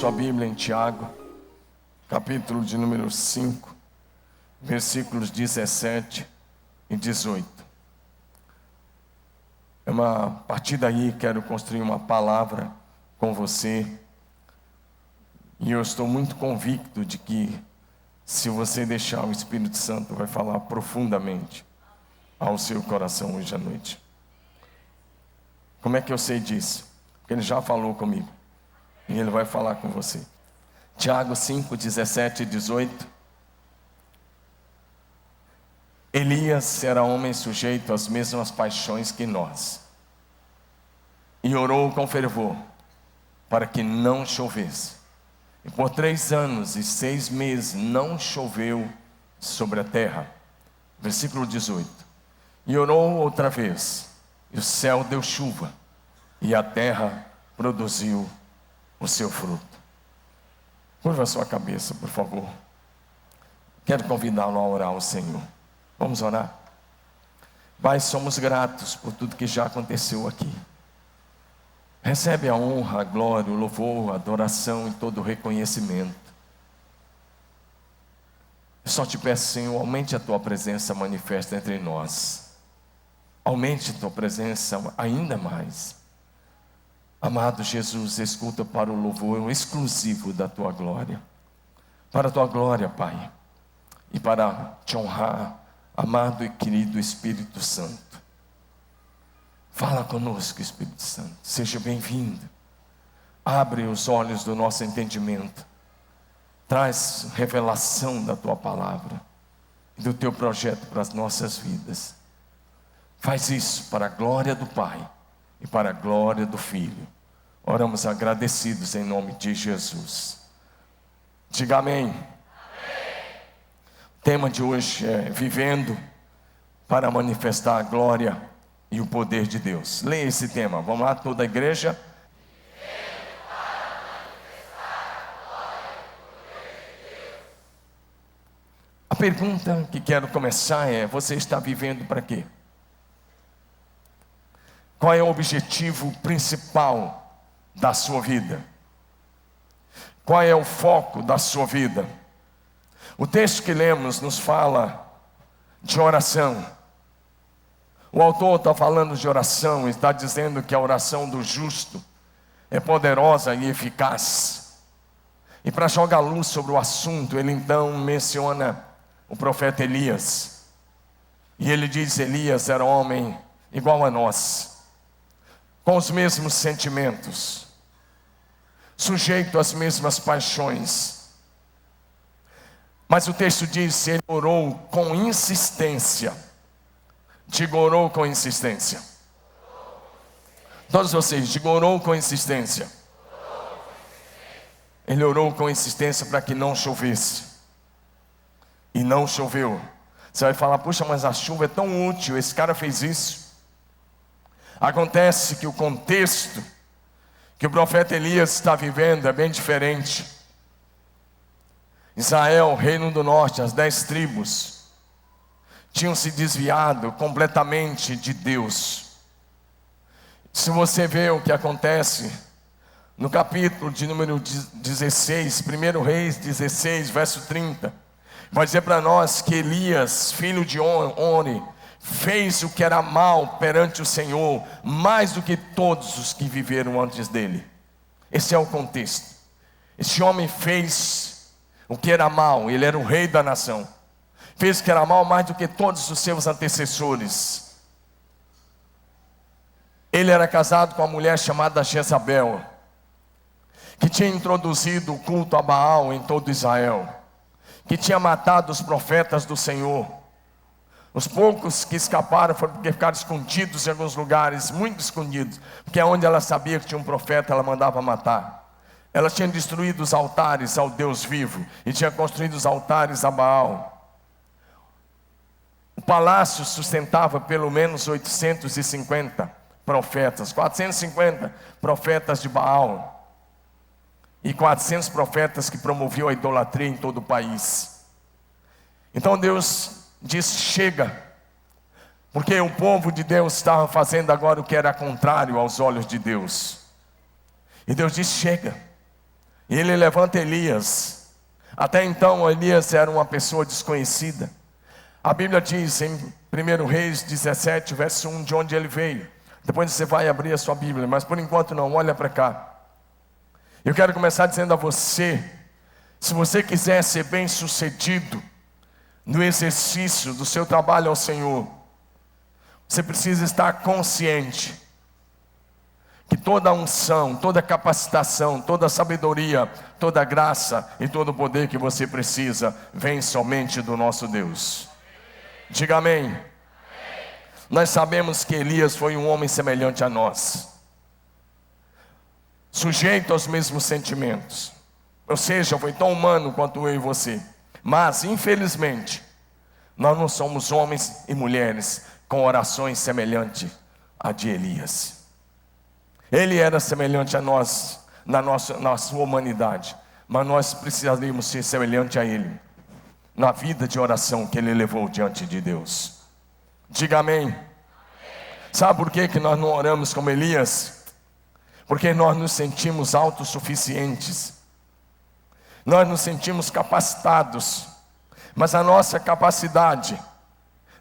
sua Bíblia em Tiago, capítulo de número 5, versículos 17 e 18. A partir daí quero construir uma palavra com você. E eu estou muito convicto de que, se você deixar, o Espírito Santo vai falar profundamente ao seu coração hoje à noite. Como é que eu sei disso? Porque ele já falou comigo. E ele vai falar com você. Tiago 5, 17 e 18. Elias era homem sujeito às mesmas paixões que nós, e orou com fervor para que não chovesse. E por 3 anos e 6 meses não choveu sobre a terra. Versículo 18. E orou outra vez, e o céu deu chuva, e a terra produziu o seu fruto. Curva a sua cabeça, por favor. Quero convidá-lo a orar ao Senhor. Vamos orar? Pai, somos gratos por tudo que já aconteceu aqui. Recebe a honra, a glória, o louvor, a adoração e todo o reconhecimento. Eu só te peço, Senhor, aumente a tua presença manifesta entre nós. Aumente a tua presença ainda mais. Amado Jesus, escuta para o louvor exclusivo da tua glória. Para a tua glória, Pai. E para te honrar, amado e querido Espírito Santo. Fala conosco, Espírito Santo. Seja bem-vindo. Abre os olhos do nosso entendimento. Traz revelação da tua palavra e do teu projeto para as nossas vidas. Faz isso para a glória do Pai e para a glória do Filho. Oramos agradecidos em nome de Jesus. Diga amém. Amém. O tema de hoje é vivendo para manifestar a glória e o poder de Deus. Leia esse tema. Vamos lá, toda a igreja. Vivendo para manifestar a glória e o poder de Deus. A pergunta que quero começar é: você está vivendo para quê? Qual é o objetivo principal da sua vida? Qual é o foco da sua vida? O texto que lemos nos fala de oração. O autor está falando de oração, está dizendo que a oração do justo é poderosa e eficaz. E para jogar luz sobre o assunto, ele então menciona o profeta Elias. E ele diz: Elias era homem igual a nós, com os mesmos sentimentos, sujeito às mesmas paixões. Mas o texto diz: ele orou com insistência. Diga, orou com insistência. Todos vocês, diga, orou com insistência. Ele orou com insistência para que não chovesse. E não choveu. Você vai falar: puxa, mas a chuva é tão útil, esse cara fez isso. Acontece que o contexto que o profeta Elias está vivendo é bem diferente. Israel, reino do norte, as 10 tribos, tinham se desviado completamente de Deus. Se você vê o que acontece no capítulo de número 16, 1 Reis 16, verso 30, vai dizer para nós que Elias, filho de Oni, fez o que era mal perante o Senhor, mais do que todos os que viveram antes dele. Esse é o contexto. Esse homem fez o que era mal, ele era o rei da nação. Fez o que era mal mais do que todos os seus antecessores. Ele era casado com uma mulher chamada Jezabel, que tinha introduzido o culto a Baal em todo Israel, que tinha matado os profetas do Senhor. Os poucos que escaparam foram porque ficaram escondidos em alguns lugares, muito escondidos, porque onde ela sabia que tinha um profeta, ela mandava matar. Ela tinha destruído os altares ao Deus vivo e tinha construído os altares a Baal. O palácio sustentava pelo menos 850 profetas, 450 profetas de Baal e 400 profetas que promoviam a idolatria em todo o país. Então Deus disse: chega, porque o povo de Deus estava fazendo agora o que era contrário aos olhos de Deus. E Deus disse: chega, E ele levanta Elias. Até então Elias era uma pessoa desconhecida. A Bíblia diz em 1 Reis 17, verso 1, de onde ele veio. Depois você vai abrir a sua Bíblia, mas por enquanto não, olha para cá. Eu quero começar dizendo a você, se você quiser ser bem sucedido no exercício do seu trabalho ao Senhor, você precisa estar consciente que toda unção, toda capacitação, toda sabedoria, toda graça e todo o poder que você precisa vem somente do nosso Deus. Diga amém. Nós sabemos que Elias foi um homem semelhante a nós, sujeito aos mesmos sentimentos, ou seja, foi tão humano quanto eu e você. Mas infelizmente nós não somos homens e mulheres com orações semelhantes à de Elias. Ele era semelhante a nós na sua humanidade, mas nós precisaríamos ser semelhante a ele na vida de oração que ele levou diante de Deus. Diga amém. Sabe por que nós não oramos como Elias? Porque nós nos sentimos autossuficientes, nós nos sentimos capacitados, mas a nossa capacidade,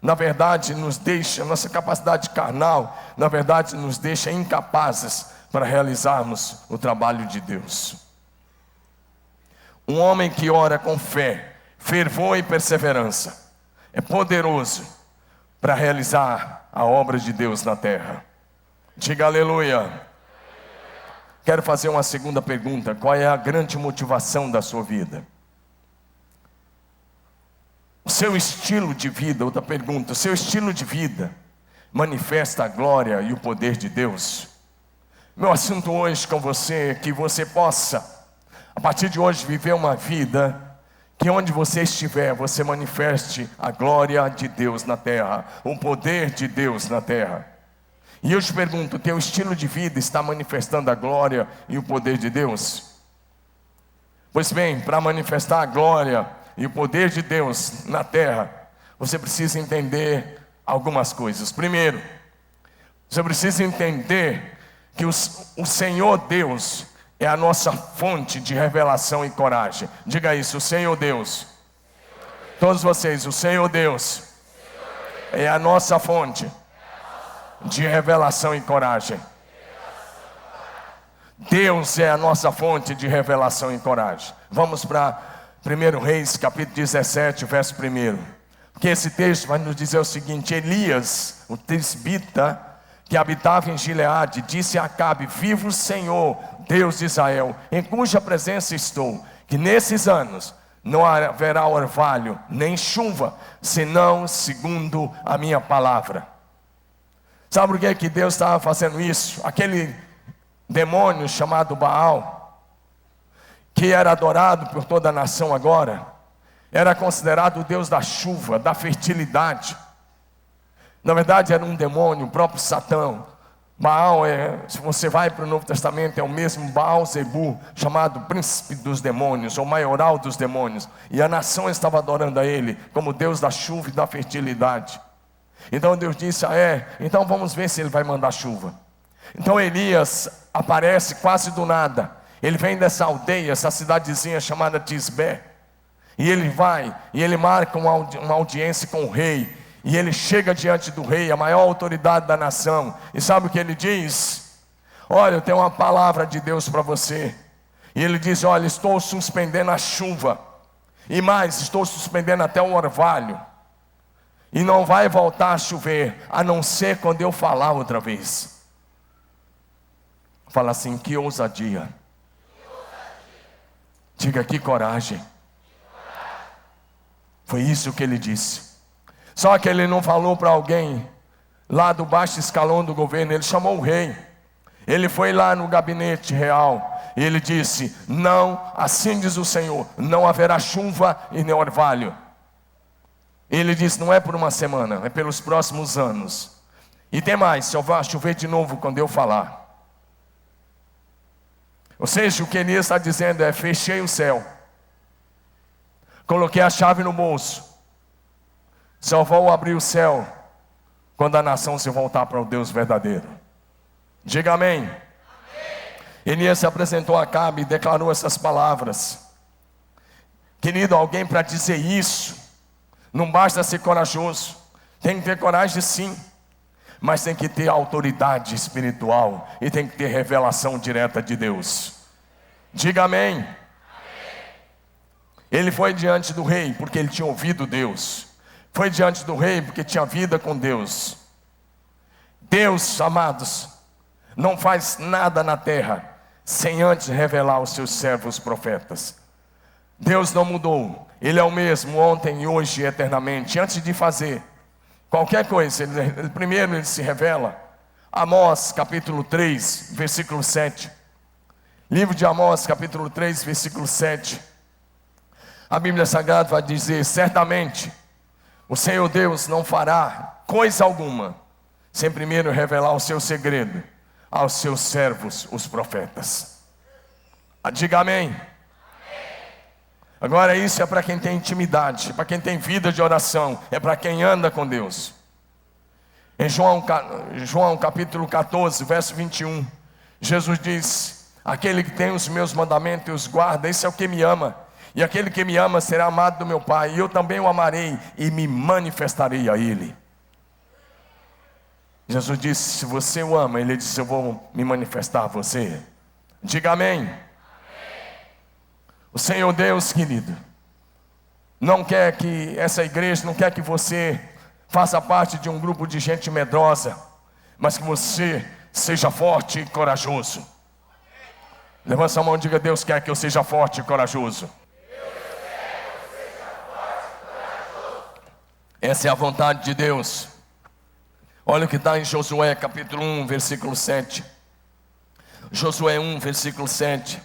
na verdade, nos deixa, a nossa capacidade carnal, na verdade, nos deixa incapazes para realizarmos o trabalho de Deus. Um homem que ora com fé, fervor e perseverança é poderoso para realizar a obra de Deus na terra. Diga aleluia. Quero fazer uma segunda pergunta: qual é a grande motivação da sua vida? O seu estilo de vida, outra pergunta, o seu estilo de vida manifesta a glória e o poder de Deus? Meu assunto hoje com você é que você possa, a partir de hoje, viver uma vida que onde você estiver, você manifeste a glória de Deus na terra, o poder de Deus na terra. E eu te pergunto, teu estilo de vida está manifestando a glória e o poder de Deus? Pois bem, para manifestar a glória e o poder de Deus na terra, você precisa entender algumas coisas. Primeiro, você precisa entender que o Senhor Deus é a nossa fonte de revelação e coragem. Diga isso, o Senhor Deus. Todos vocês, o Senhor Deus é a nossa fonte de revelação e coragem. Deus é a nossa fonte de revelação e coragem. Vamos para 1 Reis, capítulo 17, verso 1. Porque esse texto vai nos dizer o seguinte: Elias, o tisbita, que habitava em Gileade, disse a Acabe: viva o Senhor, Deus de Israel, em cuja presença estou, que nesses anos não haverá orvalho, nem chuva, senão segundo a minha palavra. Sabe por que Deus estava fazendo isso? Aquele demônio chamado Baal, que era adorado por toda a nação agora, era considerado o Deus da chuva, da fertilidade. Na verdade era um demônio, o próprio Satã. Baal, se você vai para o Novo Testamento, é o mesmo Baal-Zebu, chamado príncipe dos demônios, ou maioral dos demônios. E a nação estava adorando a ele como Deus da chuva e da fertilidade. Então Deus disse: então vamos ver se ele vai mandar chuva. Então Elias aparece quase do nada. Ele vem dessa aldeia, essa cidadezinha chamada Tisbé. E ele vai, e ele marca uma audiência com o rei. E ele chega diante do rei, a maior autoridade da nação. E sabe o que ele diz? Olha, eu tenho uma palavra de Deus para você. E ele diz: olha, estou suspendendo a chuva. E mais, estou suspendendo até o orvalho. E não vai voltar a chover, a não ser quando eu falar outra vez. Fala assim: que ousadia. Diga: que coragem. Foi isso que ele disse. Só que ele não falou para alguém lá do baixo escalão do governo, ele chamou o rei. Ele foi lá no gabinete real e ele disse: não, assim diz o Senhor, não haverá chuva e nem orvalho. Ele disse: não é por uma semana, é pelos próximos anos. E tem mais, só vai chover de novo quando eu falar. Ou seja, o que Elias está dizendo é: fechei o céu, coloquei a chave no bolso, só vou abrir o céu quando a nação se voltar para o Deus verdadeiro. Diga amém. Elias se apresentou a Acabe e declarou essas palavras. Querido, alguém para dizer isso, não basta ser corajoso, tem que ter coragem sim, mas tem que ter autoridade espiritual e tem que ter revelação direta de Deus. Diga amém. Ele foi diante do rei porque ele tinha ouvido Deus. Foi diante do rei porque tinha vida com Deus. Deus, amados, não faz nada na terra sem antes revelar aos seus servos profetas. Deus não mudou. Ele é o mesmo ontem e hoje e eternamente. Antes de fazer qualquer coisa, primeiro ele se revela. Amós capítulo 3, versículo 7. Livro de Amós capítulo 3, versículo 7. A Bíblia Sagrada vai dizer: certamente o Senhor Deus não fará coisa alguma sem primeiro revelar o seu segredo aos seus servos, os profetas. Diga amém. Agora isso é para quem tem intimidade, para quem tem vida de oração, é para quem anda com Deus. Em João capítulo 14, verso 21, Jesus diz: aquele que tem os meus mandamentos e os guarda, esse é o que me ama. E aquele que me ama será amado do meu Pai, e eu também o amarei e me manifestarei a ele. Jesus disse: se você o ama, ele disse: eu vou me manifestar a você. Diga amém. O Senhor Deus, querido, não quer que essa igreja, não quer que você faça parte de um grupo de gente medrosa, mas que você seja forte e corajoso. Levanta a mão e diga: Deus quer que eu seja forte e corajoso. Essa é a vontade de Deus. Olha o que está em Josué capítulo 1, versículo 7. Josué 1, versículo 7.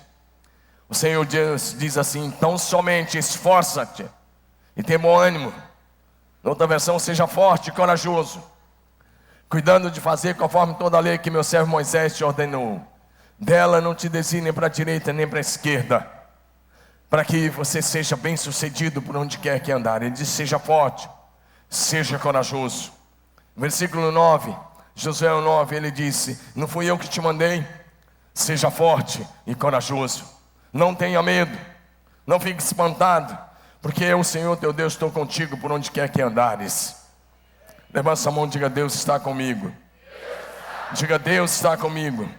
O Senhor Deus diz assim: então somente esforça-te e tenha bom ânimo. Na outra versão, seja forte e corajoso, cuidando de fazer conforme toda a lei que meu servo Moisés te ordenou. Dela não te desvie nem para a direita nem para a esquerda, para que você seja bem sucedido por onde quer que andar. Ele diz: seja forte, seja corajoso. Versículo 9, Josué 9, ele disse: não fui eu que te mandei? Seja forte e corajoso. Não tenha medo, não fique espantado, porque eu, Senhor teu Deus, estou contigo por onde quer que andares. Levanta a mão e diga: Deus está comigo. Diga: Deus está comigo.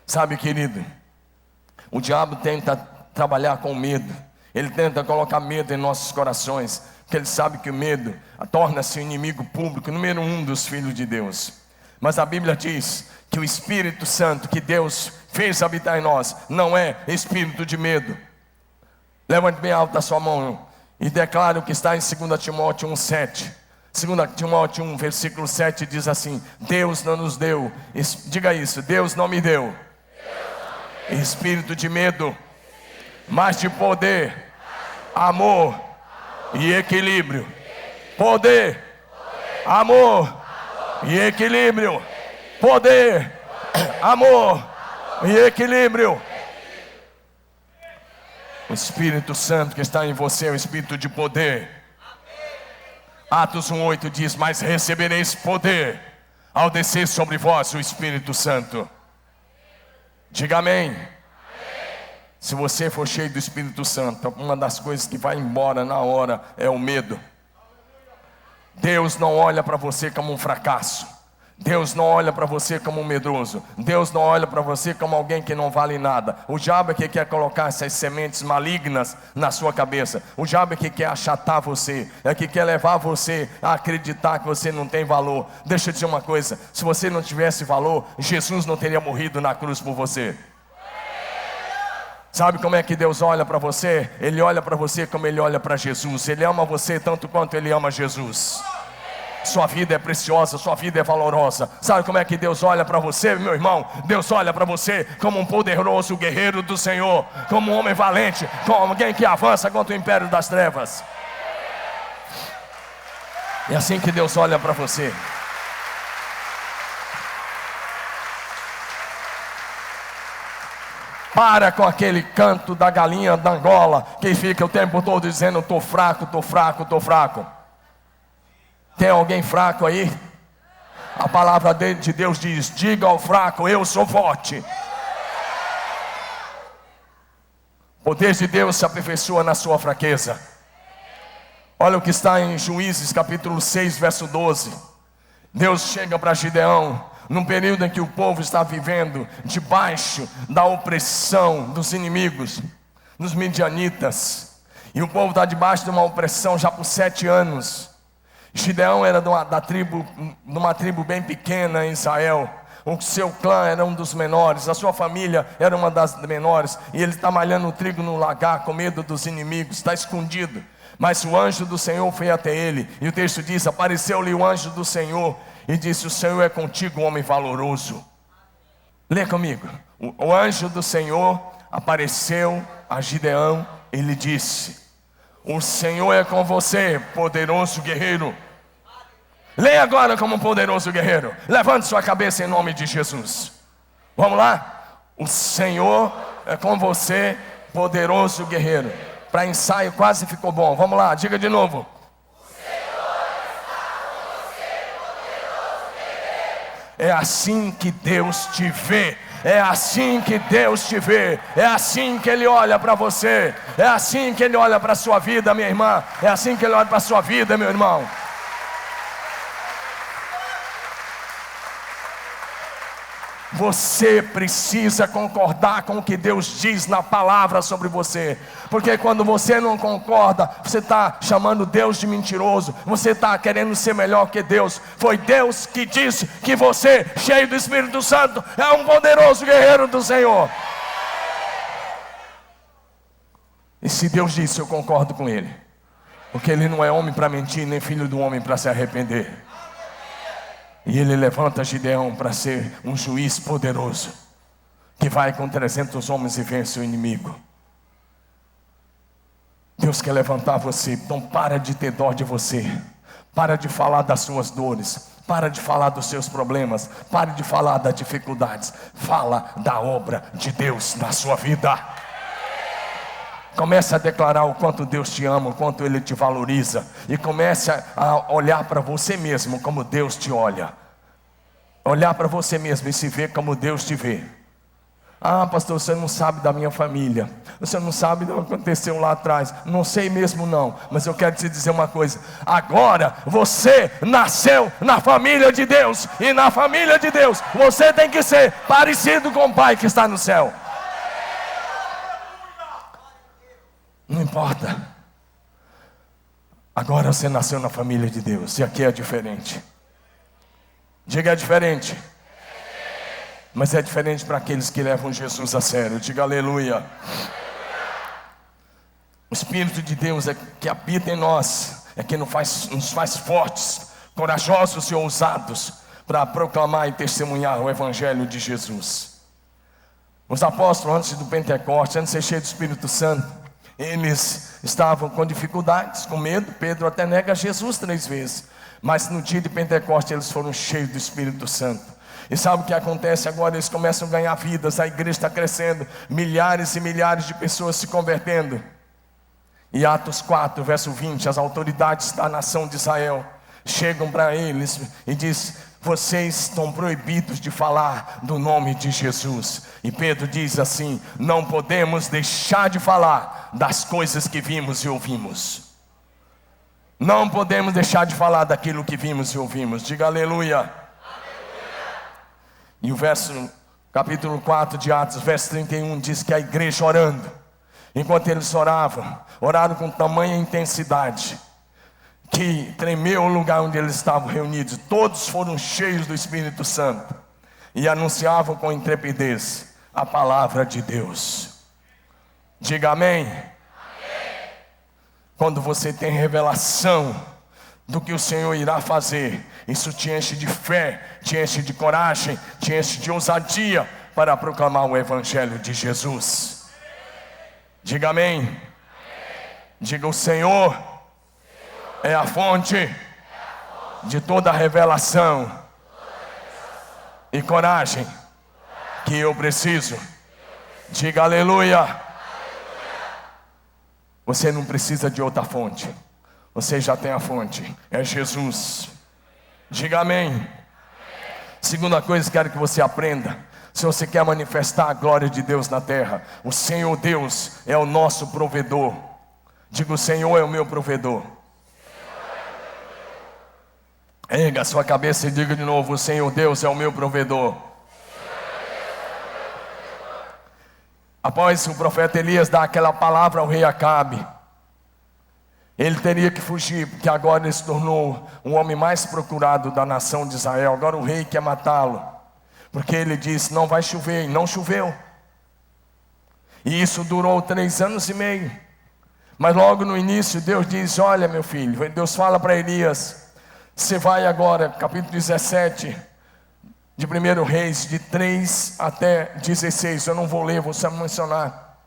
Sabe, querido, o diabo tenta trabalhar com medo. Ele tenta colocar medo em nossos corações, porque ele sabe que o medo torna-se o inimigo público número 1 dos filhos de Deus. Mas a Bíblia diz que o Espírito Santo que Deus fez habitar em nós não é espírito de medo. Levante bem alto a sua mão e declare o que está em 2 Timóteo 1,7. 2 Timóteo 1, versículo 7 diz assim: Deus não nos deu, diga isso, Deus não me deu espírito de medo, mas de poder, amor e equilíbrio. Poder, amor e equilíbrio. Poder, amor e equilíbrio. O Espírito Santo que está em você é o Espírito de poder. Atos 1,8 diz: mas recebereis poder ao descer sobre vós o Espírito Santo. Diga amém. Se você for cheio do Espírito Santo, uma das coisas que vai embora na hora é o medo. Deus não olha para você como um fracasso. Deus não olha para você como um medroso. Deus não olha para você como alguém que não vale nada. O diabo é que quer colocar essas sementes malignas na sua cabeça. O diabo é que quer achatar você, é que quer levar você a acreditar que você não tem valor. Deixa eu dizer uma coisa: se você não tivesse valor, Jesus não teria morrido na cruz por você. Sabe como é que Deus olha para você? Ele olha para você como Ele olha para Jesus. Ele ama você tanto quanto Ele ama Jesus. Sua vida é preciosa, sua vida é valorosa. Sabe como é que Deus olha para você, meu irmão? Deus olha para você como um poderoso guerreiro do Senhor, como um homem valente, como alguém que avança contra o império das trevas. É assim que Deus olha para você. Para com aquele canto da galinha da Angola que fica o tempo todo dizendo: estou fraco, estou fraco, estou fraco. Tem alguém fraco aí? A palavra de Deus diz: diga ao fraco, eu sou forte. O poder de Deus se aperfeiçoa na sua fraqueza. Olha o que está em Juízes capítulo 6, verso 12. Deus chega para Gideão, num período em que o povo está vivendo debaixo da opressão dos inimigos, dos midianitas. E o povo está debaixo de uma opressão já por 7 anos. Gideão era de uma tribo bem pequena em Israel. O seu clã era um dos menores, a sua família era uma das menores. E ele está malhando o trigo no lagar com medo dos inimigos, está escondido. Mas o anjo do Senhor foi até ele. E o texto diz, apareceu-lhe o anjo do Senhor e disse, o Senhor é contigo, homem valoroso. Lê comigo. O anjo do Senhor apareceu a Gideão e lhe disse, o Senhor é com você, poderoso guerreiro. Leia agora como um poderoso guerreiro. Levante sua cabeça em nome de Jesus. Vamos lá? O Senhor é com você, poderoso guerreiro. Para ensaio quase ficou bom. Vamos lá, diga de novo. O Senhor está com você, poderoso guerreiro. É assim que Deus te vê. É assim que Deus te vê. É assim que Ele olha para você. É assim que Ele olha para a sua vida, minha irmã. É assim que Ele olha para a sua vida, meu irmão. Você precisa concordar com o que Deus diz na palavra sobre você. Porque quando você não concorda, você está chamando Deus de mentiroso. Você está querendo ser melhor que Deus. Foi Deus que disse que você, cheio do Espírito Santo, é um poderoso guerreiro do Senhor. E se Deus disse, eu concordo com Ele. Porque Ele não é homem para mentir, nem filho do homem para se arrepender. E Ele levanta Gideão para ser um juiz poderoso, que vai com 300 homens e vence o inimigo. Deus quer levantar você. Então para de ter dó de você. Para de falar das suas dores. Para de falar dos seus problemas. Para de falar das dificuldades. Fala da obra de Deus na sua vida. Comece a declarar o quanto Deus te ama, o quanto Ele te valoriza. E comece a olhar para você mesmo como Deus te olha. Olhar para você mesmo e se ver como Deus te vê. Ah, pastor, você não sabe da minha família. Você não sabe do que aconteceu lá atrás. Não sei mesmo não. Mas eu quero te dizer uma coisa. Agora você nasceu na família de Deus. E na família de Deus você tem que ser parecido com o Pai que está no céu. Não importa. Agora você nasceu na família de Deus. E aqui é diferente. Diga, é diferente. Mas é diferente para aqueles que levam Jesus a sério. Diga aleluia. O Espírito de Deus é que habita em nós. É que nos faz fortes, corajosos e ousados para proclamar e testemunhar o Evangelho de Jesus. Os apóstolos, antes do Pentecostes, antes de ser cheio do Espírito Santo, eles estavam com dificuldades, com medo. Pedro até nega Jesus 3 vezes. Mas no dia de Pentecostes eles foram cheios do Espírito Santo. E sabe o que acontece agora? Eles começam a ganhar vidas. A igreja está crescendo. Milhares e milhares de pessoas se convertendo. E Atos 4, verso 20. As autoridades da nação de Israel chegam para eles e dizem: vocês estão proibidos de falar do nome de Jesus. E Pedro diz assim: não podemos deixar de falar das coisas que vimos e ouvimos. Não podemos deixar de falar daquilo que vimos e ouvimos. Diga aleluia. Aleluia. E o capítulo 4 de Atos, verso 31, diz que a igreja orando, enquanto eles oraram com tamanha intensidade, que tremeu o lugar onde eles estavam reunidos. Todos foram cheios do Espírito Santo e anunciavam com intrepidez a palavra de Deus. Diga amém. Quando você tem revelação do que o Senhor irá fazer, isso te enche de fé, te enche de coragem, te enche de ousadia para proclamar o Evangelho de Jesus. Diga amém. Diga: o Senhor é a fonte de toda a revelação e coragem que eu preciso. Diga aleluia. Você não precisa de outra fonte. Você já tem a fonte. É Jesus. Diga amém. Segunda coisa que quero que você aprenda. Se você quer manifestar a glória de Deus na terra, o Senhor Deus é o nosso provedor. Diga: o Senhor é o meu provedor. Erga a sua cabeça e diga de novo: o Senhor Deus é o meu provedor. Após o profeta Elias dar aquela palavra ao rei Acabe, ele teria que fugir, porque agora ele se tornou um homem mais procurado da nação de Israel. Agora o rei quer matá-lo, porque ele disse: não vai chover, e não choveu. E isso durou 3 anos e meio. Mas logo no início Deus diz: olha, meu filho, Deus fala para Elias: você vai agora, capítulo 17 de 1 Reis, de 3 até 16, eu não vou ler, vou só mencionar.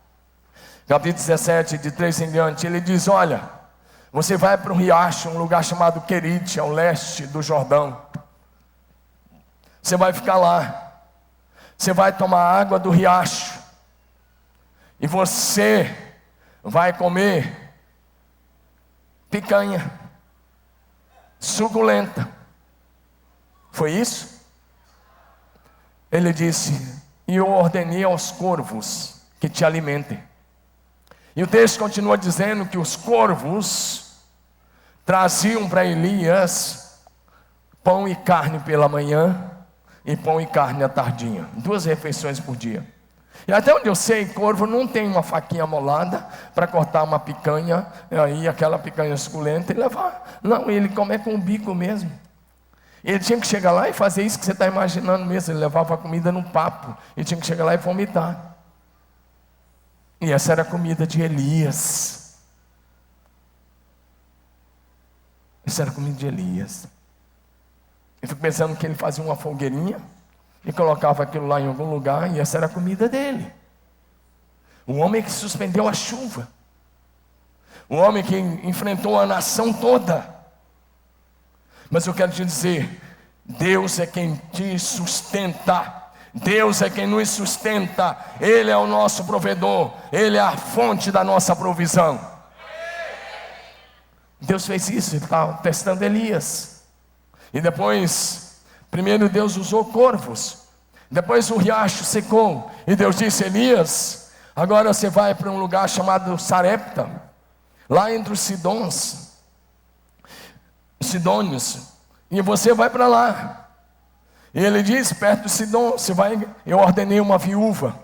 Capítulo 17, de 3 em diante, ele diz: olha, você vai para um riacho, um lugar chamado Querite, ao leste do Jordão. Você vai ficar lá, você vai tomar água do riacho, e você vai comer picanha suculenta. Foi isso? Ele disse: e eu ordenei aos corvos que te alimentem. E o texto continua dizendo que os corvos traziam para Elias pão e carne pela manhã e pão e carne à tardinha, 2 refeições por dia. E até onde eu sei, corvo não tem uma faquinha molada para cortar uma picanha, aí aquela picanha suculenta e levar. Não, ele come com o bico mesmo. Ele tinha que chegar lá e fazer isso que você está imaginando mesmo. Ele levava a comida no papo. Ele tinha que chegar lá e vomitar. E essa era a comida de Elias. Essa era a comida de Elias. Eu fico pensando que ele fazia uma fogueirinha e colocava aquilo lá em algum lugar, e essa era a comida dele. O homem que suspendeu a chuva. O homem que enfrentou a nação toda. Mas eu quero te dizer, Deus é quem te sustenta. Deus é quem nos sustenta. Ele é o nosso provedor. Ele é a fonte da nossa provisão. Deus fez isso, ele estava testando Elias. E depois, primeiro Deus usou corvos. Depois o riacho secou. E Deus disse: Elias, agora você vai para um lugar chamado Sarepta, lá entre os Sidônios, e você vai para lá. E ele diz: perto de Sidom, você vai, eu ordenei uma viúva,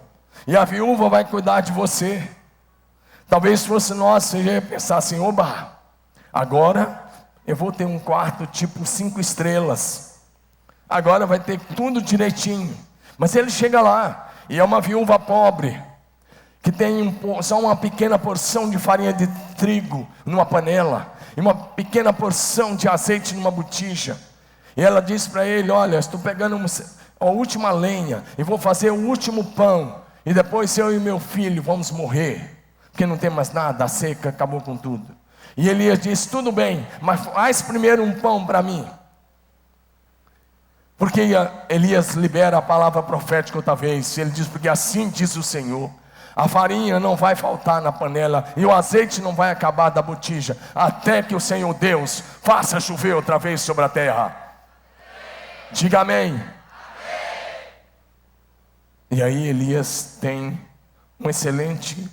e a viúva vai cuidar de você. Talvez se fosse nós, você ia pensar assim: oba, agora eu vou ter um quarto tipo 5 estrelas, agora vai ter tudo direitinho. Mas ele chega lá, e é uma viúva pobre, que tem só uma pequena porção de farinha de trigo numa panela, e uma pequena porção de azeite numa botija. E ela disse para ele: olha, estou pegando a última lenha, e vou fazer o último pão, e depois eu e meu filho vamos morrer, porque não tem mais nada, a seca acabou com tudo. E Elias disse: tudo bem, mas faz primeiro um pão para mim. Porque Elias libera a palavra profética outra vez. Ele diz: porque assim diz o Senhor, a farinha não vai faltar na panela, e o azeite não vai acabar da botija, até que o Senhor Deus faça chover outra vez sobre a terra. Diga amém. E aí Elias tem um excelente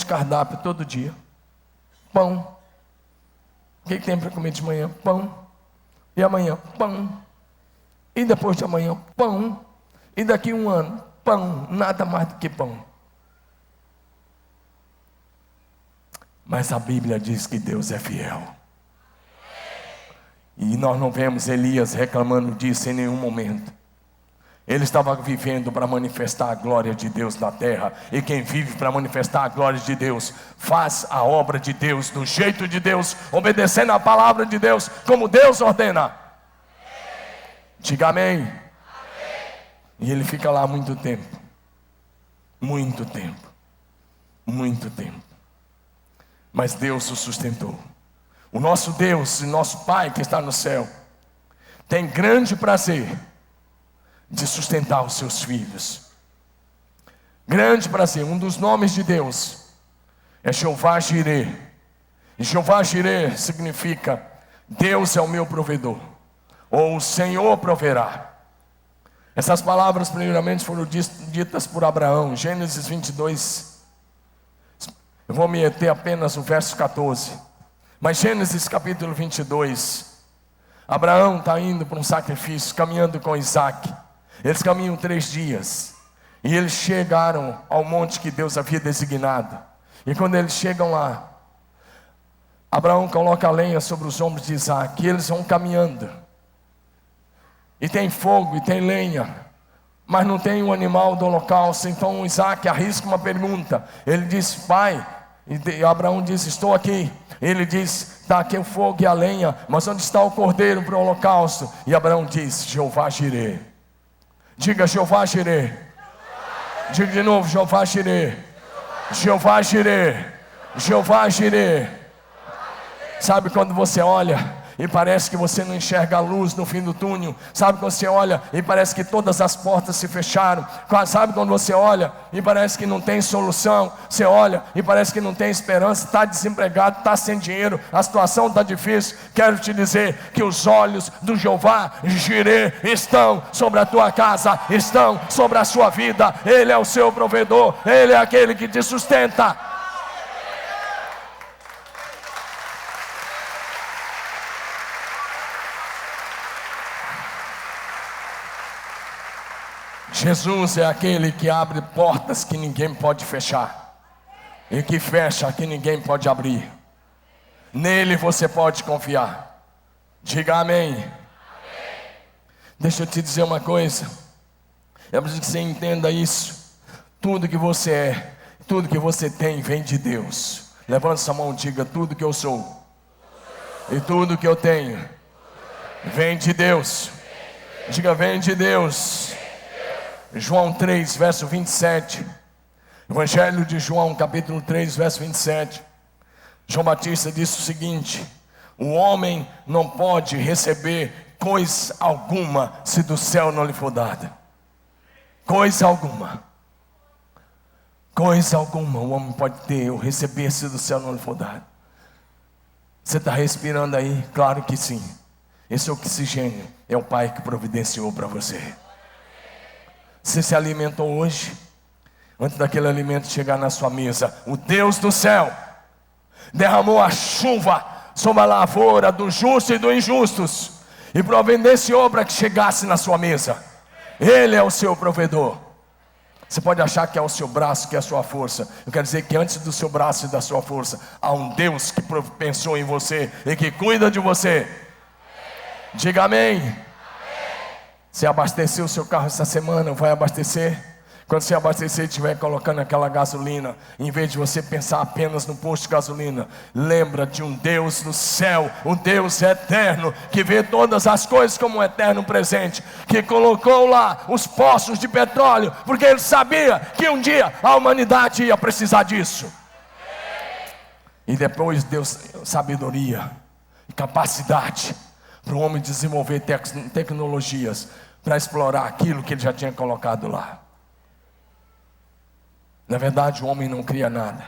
cardápio todo dia. Pão. O que tem para comer de manhã? Pão. E amanhã? Pão. E depois de amanhã? Pão. E daqui 1 ano? Pão. Nada mais do que pão. Mas a Bíblia diz que Deus é fiel. E nós não vemos Elias reclamando disso em nenhum momento. Ele estava vivendo para manifestar a glória de Deus na terra. E quem vive para manifestar a glória de Deus, faz a obra de Deus, do jeito de Deus, obedecendo a palavra de Deus, como Deus ordena. Diga amém. E ele fica lá muito tempo. Muito tempo. Muito tempo. Mas Deus o sustentou. O nosso Deus e nosso Pai que está no céu tem grande prazer de sustentar os seus filhos. Grande prazer. Um dos nomes de Deus é Jeová Jirê. E Jeová Jirê significa: Deus é o meu provedor, ou o Senhor proverá. Essas palavras primeiramente foram ditas por Abraão. Gênesis 22, eu vou me ater apenas no verso 14. Mas Gênesis capítulo 22, Abraão está indo para um sacrifício, caminhando com Isaac. Eles caminham 3 dias, e eles chegaram ao monte que Deus havia designado. E quando eles chegam lá, Abraão coloca a lenha sobre os ombros de Isaac, e eles vão caminhando. E tem fogo, e tem lenha, mas não tem o animal do holocausto. Então Isaac arrisca uma pergunta. Ele diz: pai, e Abraão diz: estou aqui. Ele diz: está aqui o fogo e a lenha, mas onde está o cordeiro para o holocausto? E Abraão diz: Jeová Jirê. Diga: Jeová Jirê. Diga de novo: Jeová Jirê. Jeová Jirê. Jeová Jirê. Sabe quando você olha e parece que você não enxerga a luz no fim do túnel? Sabe quando você olha e parece que todas as portas se fecharam? Sabe quando você olha e parece que não tem solução? Você olha e parece que não tem esperança, está desempregado, está sem dinheiro, a situação está difícil. Quero te dizer que os olhos do Jeová Jirê estão sobre a tua casa, estão sobre a sua vida. Ele é o seu provedor, Ele é aquele que te sustenta. Jesus é aquele que abre portas que ninguém pode fechar, e que fecha que ninguém pode abrir. Nele você pode confiar. Diga amém. Amém. Deixa eu te dizer uma coisa, é preciso que você entenda isso. Tudo que você é, tudo que você tem vem de Deus. Levante sua mão e diga: tudo que eu sou e tudo que eu tenho vem de Deus. Diga: vem de Deus. João 3, verso 27. Evangelho de João, capítulo 3, verso 27. João Batista disse o seguinte: o homem não pode receber coisa alguma se do céu não lhe for dada. Coisa alguma. Coisa alguma o homem pode ter ou receber se do céu não lhe for dado. Você está respirando aí? Claro que sim. Esse oxigênio é o Pai que providenciou para você. Você se alimentou hoje? Antes daquele alimento chegar na sua mesa, o Deus do céu derramou a chuva sobre a lavoura do justo e dos injustos, e providenciou para que chegasse na sua mesa. Ele é o seu provedor. Você pode achar que é o seu braço, que é a sua força. Eu quero dizer que antes do seu braço e da sua força, há um Deus que pensou em você e que cuida de você. Diga amém. Você abasteceu o seu carro essa semana? Vai abastecer? Quando você abastecer e estiver colocando aquela gasolina, em vez de você pensar apenas no posto de gasolina, lembra de um Deus no céu, um Deus eterno, que vê todas as coisas como um eterno presente, que colocou lá os poços de petróleo, porque Ele sabia que um dia a humanidade ia precisar disso. E depois deu sabedoria e capacidade para o homem desenvolver tecnologias para explorar aquilo que Ele já tinha colocado lá. Na verdade, o homem não cria nada,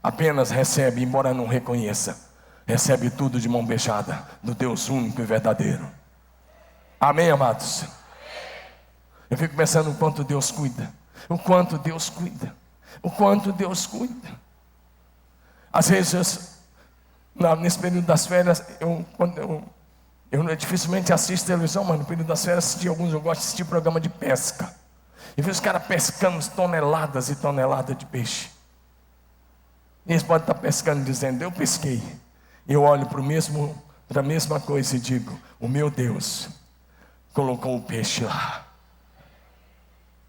apenas recebe, embora não reconheça, recebe tudo de mão beijada do Deus único e verdadeiro. Amém, amados? Eu fico pensando o quanto Deus cuida, o quanto Deus cuida, o quanto Deus cuida. Às vezes, nesse período das férias, eu dificilmente assisto televisão, mas no período das férias eu gosto de assistir programa de pesca. E vejo os caras pescando toneladas e toneladas de peixe. E eles podem estar pescando dizendo: eu pesquei. E eu olho para a mesma coisa e digo: o meu Deus colocou o peixe lá,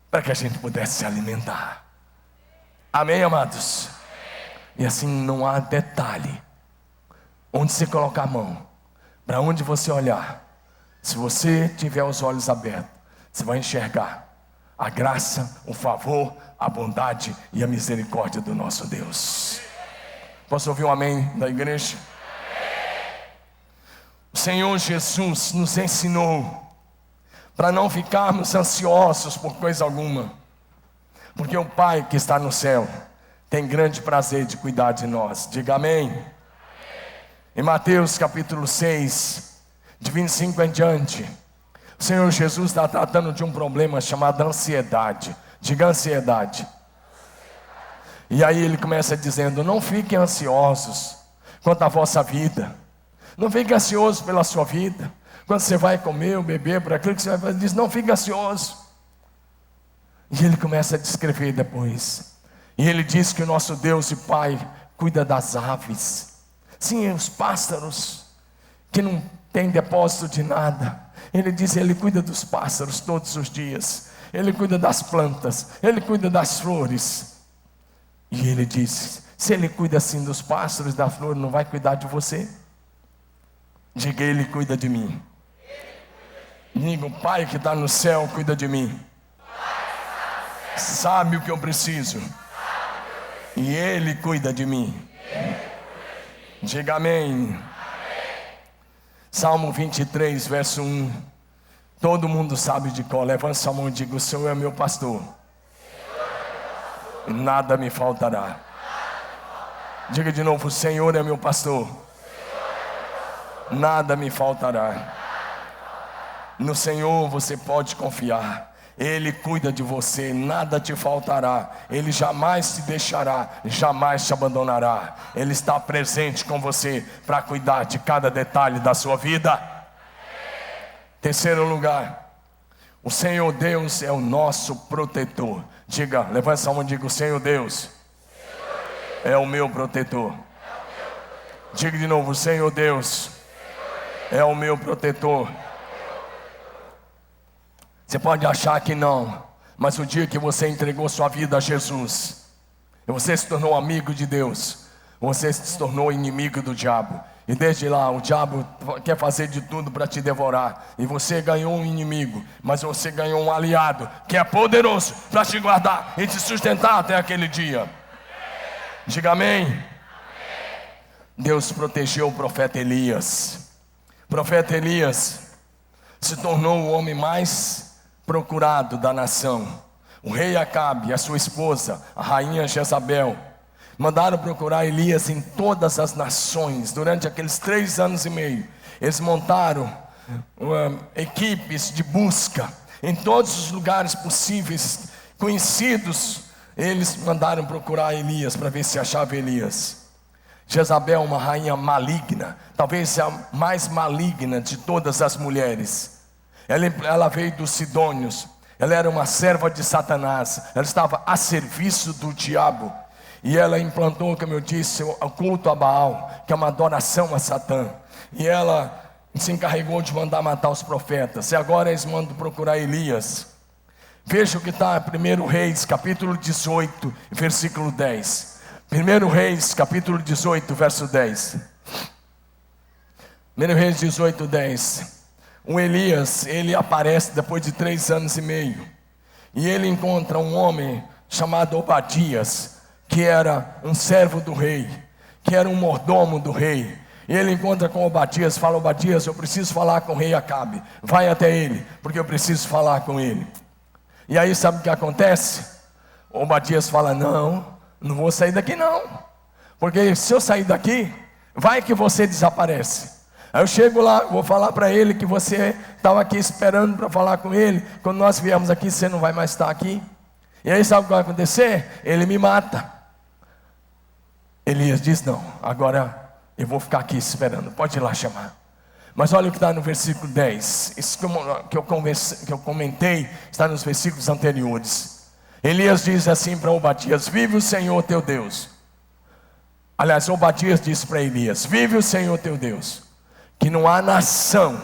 para que a gente pudesse se alimentar. Amém, amados? E assim não há detalhe onde você colocar a mão, para onde você olhar, se você tiver os olhos abertos, você vai enxergar a graça, o favor, a bondade e a misericórdia do nosso Deus. Posso ouvir um amém da igreja? O Senhor Jesus nos ensinou para não ficarmos ansiosos por coisa alguma, porque o Pai que está no céu tem grande prazer de cuidar de nós. Diga amém. Em Mateus capítulo 6, de 25 em diante, O Senhor Jesus está tratando de um problema chamado ansiedade. Diga ansiedade. E aí ele começa dizendo: não fiquem ansiosos quanto à vossa vida. Não fique ansioso pela sua vida. Quando você vai comer ou beber, por aquilo que você vai fazer, ele diz: não fique ansioso. E ele começa a descrever depois. E ele diz que o nosso Deus e Pai cuida das aves. Sim, os pássaros, que não tem depósito de nada. Ele diz: ele cuida dos pássaros todos os dias. Ele cuida das plantas, ele cuida das flores. E ele diz: se ele cuida assim dos pássaros, da flor, não vai cuidar de você? Diga: ele cuida de mim. Diga: o Pai que está no céu cuida de mim. Sabe o que eu preciso. E ele cuida de mim. Diga amém. Salmo 23, verso 1. Todo mundo sabe de cor. Levanta sua mão e diga: o Senhor é meu pastor, e nada me faltará. Diga de novo: o Senhor é meu pastor, nada me faltará. No Senhor você pode confiar. Ele cuida de você, nada te faltará. Ele jamais te deixará, jamais te abandonará. Ele está presente com você para cuidar de cada detalhe da sua vida. Terceiro lugar, o Senhor Deus é o nosso protetor. Diga, levanta essa mão e diga: o Senhor Deus é o meu protetor. Diga de novo: o Senhor Deus é o meu protetor. Você pode achar que não, mas o dia que você entregou sua vida a Jesus, e você se tornou amigo de Deus, você se tornou inimigo do diabo. E desde lá o diabo quer fazer de tudo para te devorar. E você ganhou um inimigo, mas você ganhou um aliado que é poderoso para te guardar e te sustentar até aquele dia. Diga amém. Deus protegeu o profeta Elias. O profeta Elias se tornou o homem mais procurado da nação. O rei Acabe e a sua esposa, a rainha Jezabel, mandaram procurar Elias em todas as nações. Durante aqueles 3 anos e meio, eles montaram equipes de busca em todos os lugares possíveis, conhecidos. Eles mandaram procurar Elias para ver se achava Elias. Jezabel, uma rainha maligna, talvez a mais maligna de todas as mulheres. Ela veio dos Sidônios. Ela era uma serva de Satanás. Ela estava a serviço do diabo. E ela implantou, como eu disse, o culto a Baal, que é uma adoração a Satã. E ela se encarregou de mandar matar os profetas. E agora eles mandam procurar Elias. Veja o que está em 1 Reis, capítulo 18, versículo 10. 1 Reis, capítulo 18, verso 10. 1 Reis 18, 10. O Elias, ele aparece depois de 3 anos e meio. E ele encontra um homem chamado Obadias, que era um servo do rei, que era um mordomo do rei. E ele encontra com Obadias, fala: Obadias, eu preciso falar com o rei Acabe. Vai até ele, porque eu preciso falar com ele. E aí sabe o que acontece? Obadias fala: não vou sair daqui não. Porque se eu sair daqui, vai que você desaparece. Aí eu chego lá, vou falar para ele que você estava aqui esperando para falar com ele. Quando nós viemos aqui, você não vai mais estar aqui. E aí sabe o que vai acontecer? Ele me mata. Elias diz: não, agora eu vou ficar aqui esperando, pode ir lá chamar. Mas olha o que está no versículo 10. Isso que eu comentei está nos versículos anteriores. Elias diz assim para Obadias: vive o Senhor teu Deus. Aliás, Obadias disse para Elias: vive o Senhor teu Deus, que não há nação,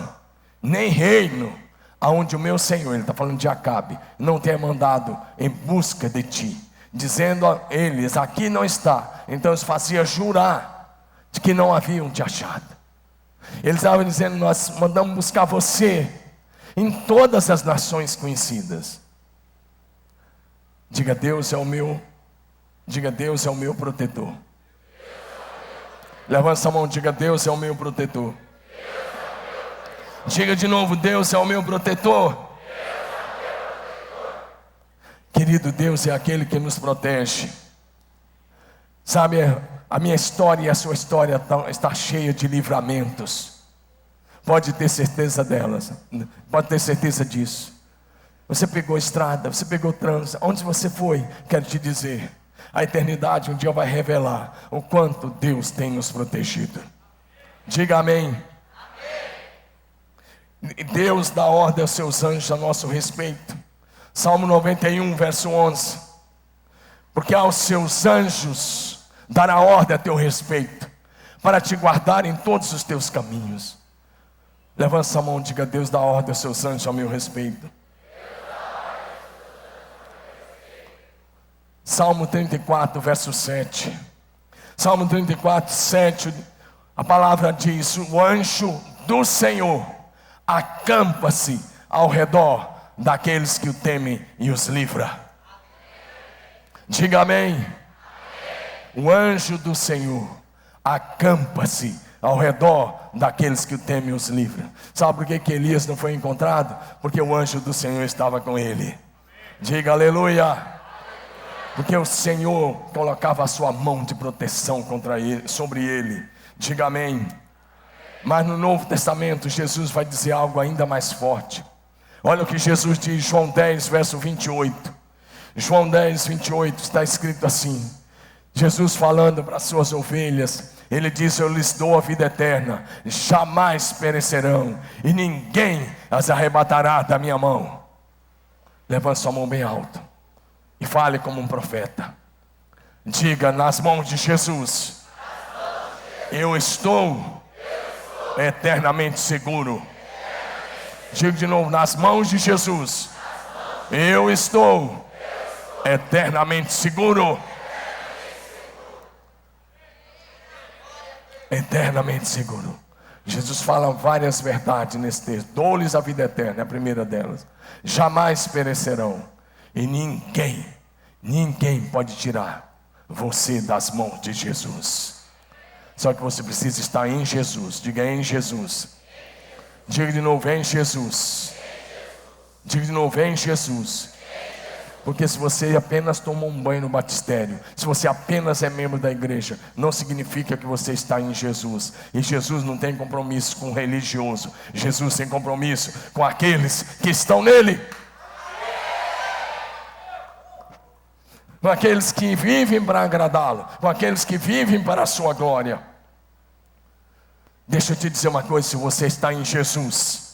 nem reino, aonde o meu Senhor, ele está falando de Acabe, não tenha mandado em busca de ti, dizendo a eles: aqui não está. Então eles faziam jurar de que não haviam te achado. Eles estavam dizendo: nós mandamos buscar você em todas as nações conhecidas. Diga: Deus é o meu protetor. Levanta a mão, diga: Deus é o meu protetor. Diga de novo: Deus é o meu protetor. Querido, Deus é aquele que nos protege. Sabe, a minha história e a sua história está cheia de livramentos. Pode ter certeza delas, pode ter certeza disso. Você pegou estrada, você pegou trânsito, onde você foi, quero te dizer, a eternidade um dia vai revelar o quanto Deus tem nos protegido. Diga amém. Deus dá ordem aos seus anjos a nosso respeito. Salmo 91, verso 11. Porque aos seus anjos dará ordem a teu respeito, para te guardar em todos os teus caminhos. Levanta a mão e diga: Deus dá ordem aos seus anjos ao meu respeito. Salmo 34, verso 7. Salmo 34, 7. A palavra diz: o anjo do Senhor acampa-se ao redor daqueles que o temem e os livra. Diga amém. O anjo do Senhor acampa-se ao redor daqueles que o temem e os livra. Sabe por que Elias não foi encontrado? Porque o anjo do Senhor estava com ele. Diga aleluia. Porque o Senhor colocava a sua mão de proteção sobre ele. Diga amém. Mas no Novo Testamento Jesus vai dizer algo ainda mais forte. Olha o que Jesus diz, João 10, verso 28. João 10, 28 está escrito assim. Jesus falando para as suas ovelhas, ele diz: eu lhes dou a vida eterna, jamais perecerão, e ninguém as arrebatará da minha mão. Levante sua mão bem alto e fale como um profeta. Diga: nas mãos de Jesus eu estou eternamente seguro. Diga de novo: nas mãos de Jesus eu estou eternamente seguro. Eternamente seguro. Jesus fala várias verdades nesse texto. Dou-lhes a vida eterna, é a primeira delas. Jamais perecerão, e ninguém pode tirar você das mãos de Jesus. Só que você precisa estar em Jesus. Diga: em Jesus. Diga de novo: em Jesus. Diga de novo: em Jesus. Porque se você apenas tomou um banho no batistério, se você apenas é membro da igreja, não significa que você está em Jesus. E Jesus não tem compromisso com o religioso. Jesus tem compromisso com aqueles que estão nele, com aqueles que vivem para agradá-lo, com aqueles que vivem para a sua glória. Deixa eu te dizer uma coisa: se você está em Jesus,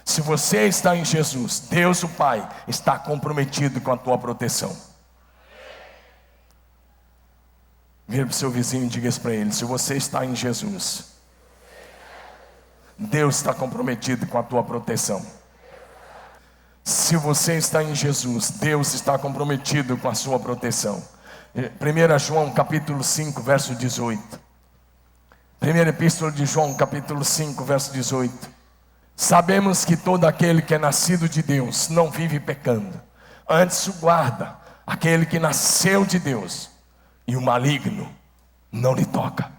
se você está em Jesus, Deus o Pai está comprometido com a tua proteção. Vira para o seu vizinho e diga isso para ele: se você está em Jesus, Deus está comprometido com a tua proteção. Se você está em Jesus, Deus está comprometido com a sua proteção. 1 João capítulo 5, verso 18. Primeira epístola de João capítulo 5, verso 18. Sabemos que todo aquele que é nascido de Deus não vive pecando, antes o guarda aquele que nasceu de Deus, e o maligno não lhe toca.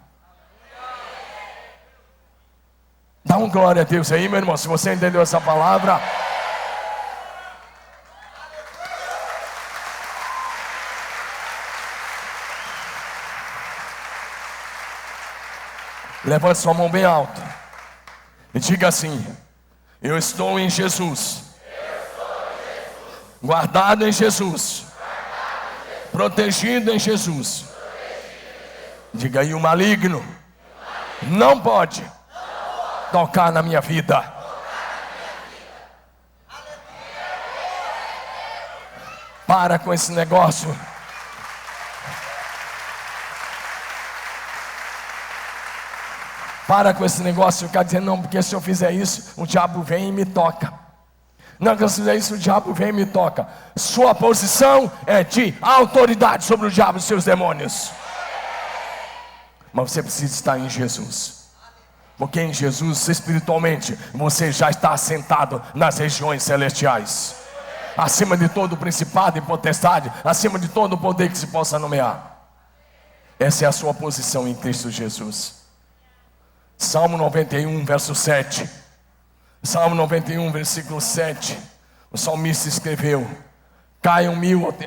Dá um glória a Deus aí, meu irmão, se você entendeu essa palavra. Levante sua mão bem alto e diga assim: eu estou em Jesus, guardado em Jesus, protegido em Jesus. Diga aí: o maligno não pode tocar na minha vida. Para com esse negócio. Para com esse negócio, ficar dizendo: não, porque se eu fizer isso, o diabo vem e me toca. Não, se eu fizer isso, o diabo vem e me toca. Sua posição é de autoridade sobre o diabo e seus demônios. Mas você precisa estar em Jesus. Porque em Jesus, espiritualmente, você já está assentado nas regiões celestiais, acima de todo principado e potestade, acima de todo o poder que se possa nomear. Essa é a sua posição em Cristo Jesus. Salmo 91, verso 7. Salmo 91, versículo 7. O salmista escreveu: caiam 1000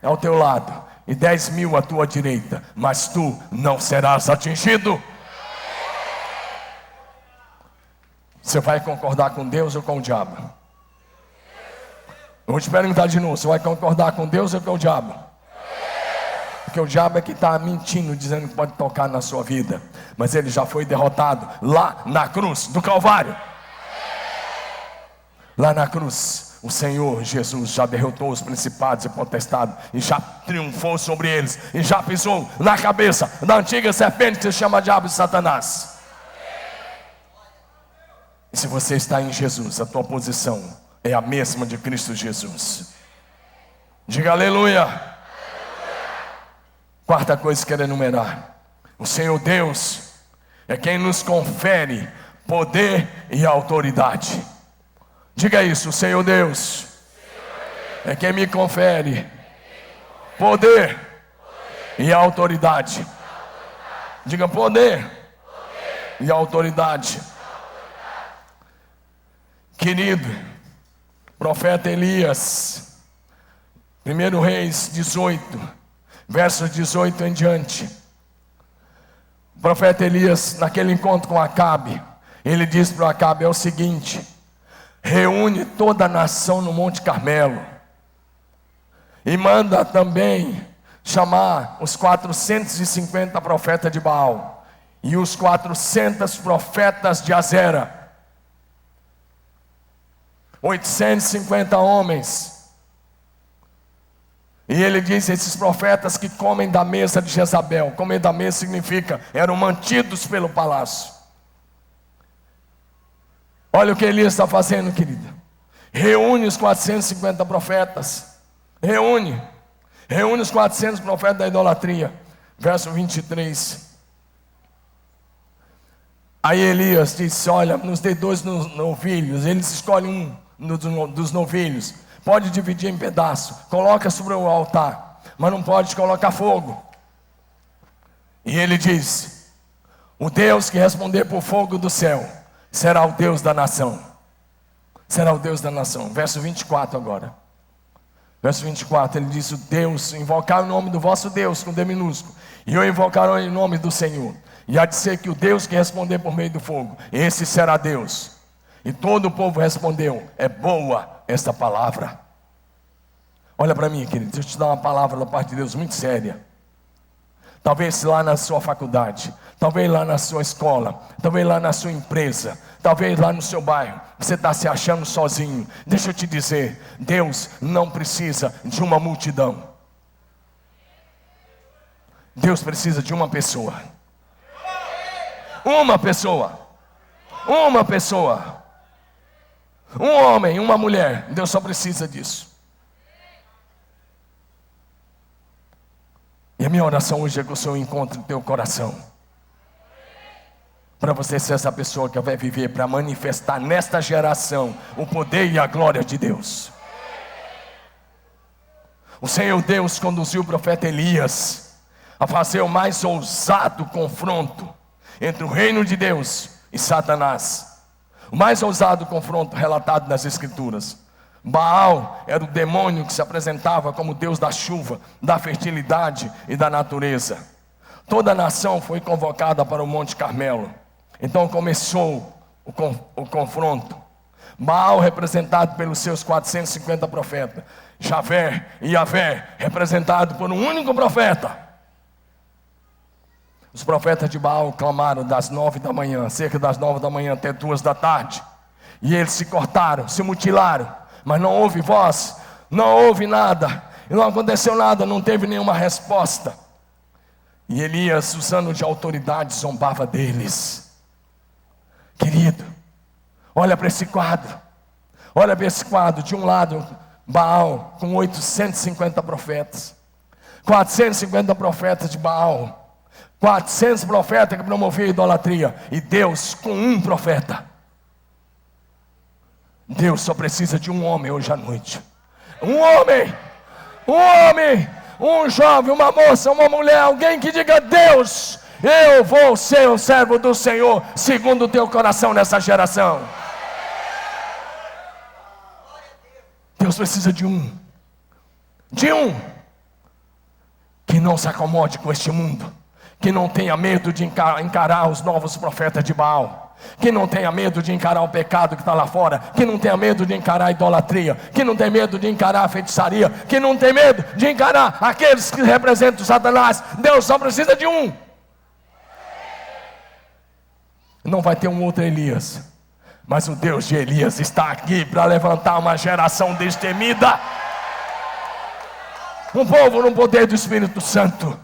ao teu lado e 10.000 à tua direita, mas tu não serás atingido. Você vai concordar com Deus ou com o diabo? Eu vou te perguntar de novo, você vai concordar com Deus ou com o diabo? Porque o diabo é que está mentindo, dizendo que pode tocar na sua vida. Mas ele já foi derrotado lá na cruz do Calvário. Lá na cruz, o Senhor Jesus já derrotou os principados e potestades, e já triunfou sobre eles, e já pisou na cabeça da antiga serpente que se chama diabo e Satanás. E se você está em Jesus, a tua posição é a mesma de Cristo Jesus. Diga aleluia. Quarta coisa que quero enumerar: o Senhor Deus é quem nos confere poder e autoridade. Diga isso: o Senhor Deus é quem me confere poder e autoridade. Diga poder e autoridade. Querido, profeta Elias, 1 Reis 18, versos 18 em diante. O profeta Elias, naquele encontro com Acabe, ele disse para Acabe: é o seguinte, reúne toda a nação no Monte Carmelo, e manda também chamar os 450 profetas de Baal, e os 400 profetas de Azera, 850 homens. E ele diz: esses profetas que comem da mesa de Jezabel. Comer da mesa significa, eram mantidos pelo palácio. Olha o que Elias está fazendo, querida. Reúne os 450 profetas. Reúne os 400 profetas da idolatria. Verso 23. Aí Elias disse: olha, nos dê 2 novilhos. Eles escolhem um dos novilhos. Pode dividir em pedaços, coloca sobre o altar, mas não pode colocar fogo. E ele diz: o Deus que responder por fogo do céu será o Deus da nação. Será o Deus da nação. Verso 24 agora. Verso 24, ele diz: o Deus, invocar o nome do vosso Deus com D minúsculo, e eu invocarei o nome do Senhor. E há de ser que o Deus que responder por meio do fogo, esse será Deus. E todo o povo respondeu: é boa esta palavra. Olha para mim, querido, deixa eu te dar uma palavra da parte de Deus muito séria. Talvez lá na sua faculdade, talvez lá na sua escola, talvez lá na sua empresa, talvez lá no seu bairro, você está se achando sozinho. Deixa eu te dizer, Deus não precisa de uma multidão. Deus precisa de uma pessoa. Uma pessoa. Uma pessoa. Um homem, uma mulher. Deus só precisa disso. E a minha oração hoje é que o Senhor encontre o teu coração, para você ser essa pessoa que vai viver para manifestar nesta geração o poder e a glória de Deus. O Senhor Deus conduziu o profeta Elias a fazer o mais ousado confronto entre o reino de Deus e Satanás. O mais ousado confronto relatado nas Escrituras. Baal era o demônio que se apresentava como Deus da chuva, da fertilidade e da natureza. Toda a nação foi convocada para o Monte Carmelo. Então começou o confronto. Baal representado pelos seus 450 profetas. Javé e Yavé representado por um único profeta. Os profetas de Baal clamaram das 9 da manhã, cerca das 9 da manhã até 2 da tarde. E eles se cortaram, se mutilaram. Mas não houve voz, não houve nada. E não aconteceu nada, não teve nenhuma resposta. E Elias, usando de autoridade, zombava deles. Querido, olha para esse quadro. Olha para esse quadro. De um lado, Baal com 850 profetas. 450 profetas de Baal. 400 profetas que promoviam a idolatria. E Deus com um profeta. Deus só precisa de um homem hoje à noite. Um homem, um jovem, uma moça, uma mulher, alguém que diga: Deus, eu vou ser o servo do Senhor, segundo o teu coração nessa geração. Deus precisa de um que não se acomode com este mundo, que não tenha medo de encarar os novos profetas de Baal. Que não tenha medo de encarar o pecado que está lá fora. Que não tenha medo de encarar a idolatria. Que não tenha medo de encarar a feitiçaria. Que não tenha medo de encarar aqueles que representam Satanás. Deus só precisa de um. Não vai ter um outro Elias, mas o Deus de Elias está aqui para levantar uma geração destemida. Um povo no poder do Espírito Santo,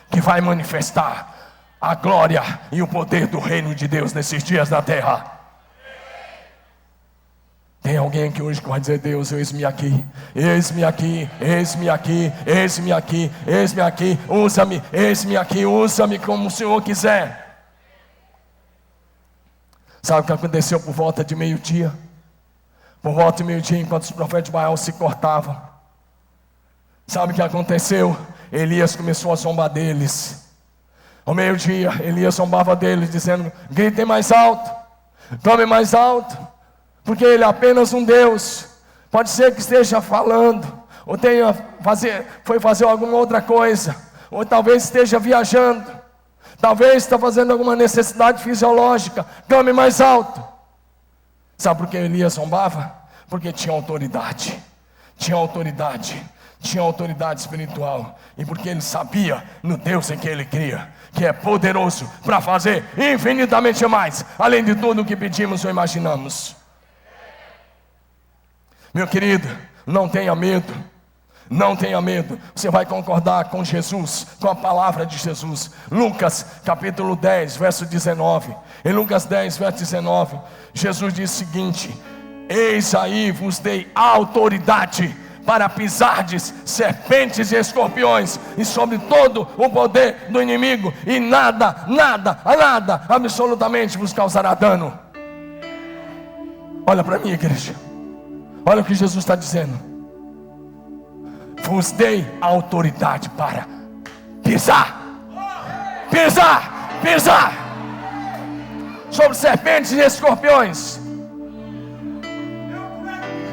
que vai manifestar a glória e o poder do reino de Deus nesses dias na terra. Tem alguém aqui hoje que vai dizer: Deus, eis-me aqui, eis-me aqui, eis-me aqui, eis-me aqui, eis-me aqui, usa-me, eis-me aqui, usa-me como o Senhor quiser. Sabe o que aconteceu por volta de meio-dia? Por volta de meio-dia, enquanto os profetas de Baal se cortavam, sabe o que aconteceu? Elias começou a zombar deles. Ao meio-dia, Elias zombava deles, dizendo: gritem mais alto, clamem mais alto, porque ele é apenas um Deus. Pode ser que esteja falando, ou foi fazer alguma outra coisa, ou talvez esteja viajando, talvez está fazendo alguma necessidade fisiológica. Clame mais alto. Sabe por que Elias zombava? Porque tinha autoridade. Tinha autoridade. Tinha autoridade espiritual. E porque ele sabia no Deus em que ele cria, que é poderoso para fazer infinitamente mais, além de tudo o que pedimos ou imaginamos. Meu querido, não tenha medo. Não tenha medo, você vai concordar com Jesus, com a palavra de Jesus. Lucas capítulo 10, verso 19. Em Lucas 10, verso 19, Jesus diz o seguinte: eis aí vos dei autoridade para pisardes serpentes e escorpiões, e sobre todo o poder do inimigo, e nada, absolutamente vos causará dano. Olha para mim, igreja, olha o que Jesus está dizendo. Vos dei autoridade para pisar sobre serpentes e escorpiões.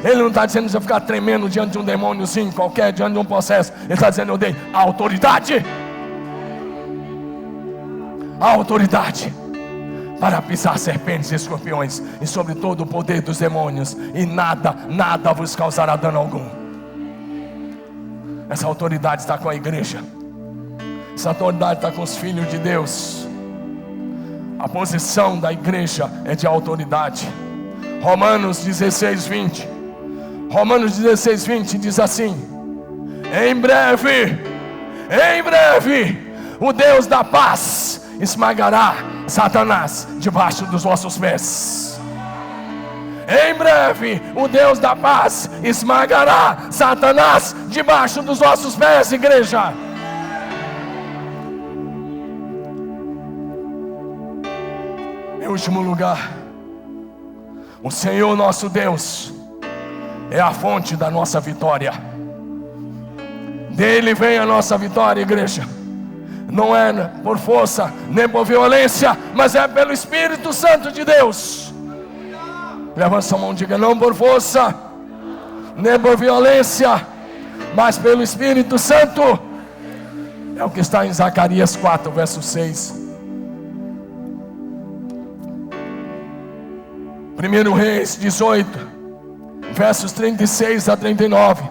Ele não está dizendo que você ficar tremendo diante de um demôniozinho qualquer, diante de um processo. Ele está dizendo: eu dei autoridade para pisar serpentes e escorpiões, e sobre todo o poder dos demônios, e nada vos causará dano algum. Essa autoridade está com a igreja. Essa autoridade está com os filhos de Deus. A posição da igreja é de autoridade. Romanos 16, 20. Romanos 16, 20 diz assim: em breve, o Deus da paz esmagará Satanás debaixo dos vossos pés. Em breve, o Deus da paz esmagará Satanás debaixo dos vossos pés, igreja. Em último lugar, o Senhor nosso Deus é a fonte da nossa vitória. Dele vem a nossa vitória, igreja. Não é por força, nem por violência, mas é pelo Espírito Santo de Deus. Levanta sua mão e diga: não por força, nem por violência, mas pelo Espírito Santo. É o que está em Zacarias 4, verso 6. 1 Reis 18, versos 36 a 39.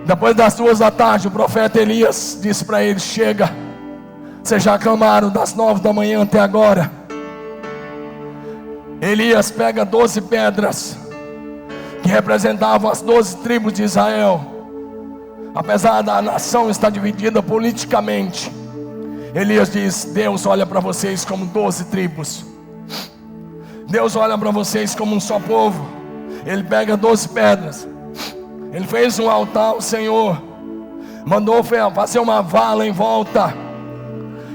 Depois das 2 da tarde, o profeta Elias disse para eles: chega, vocês já clamaram das 9 da manhã até agora. Elias pega 12 pedras que representavam as 12 tribos de Israel. Apesar da nação estar dividida politicamente, Elias diz: Deus olha para vocês como 12 tribos. Deus olha para vocês como um só povo. Ele pega 12 pedras. Ele fez um altar ao Senhor. Mandou fazer uma vala em volta.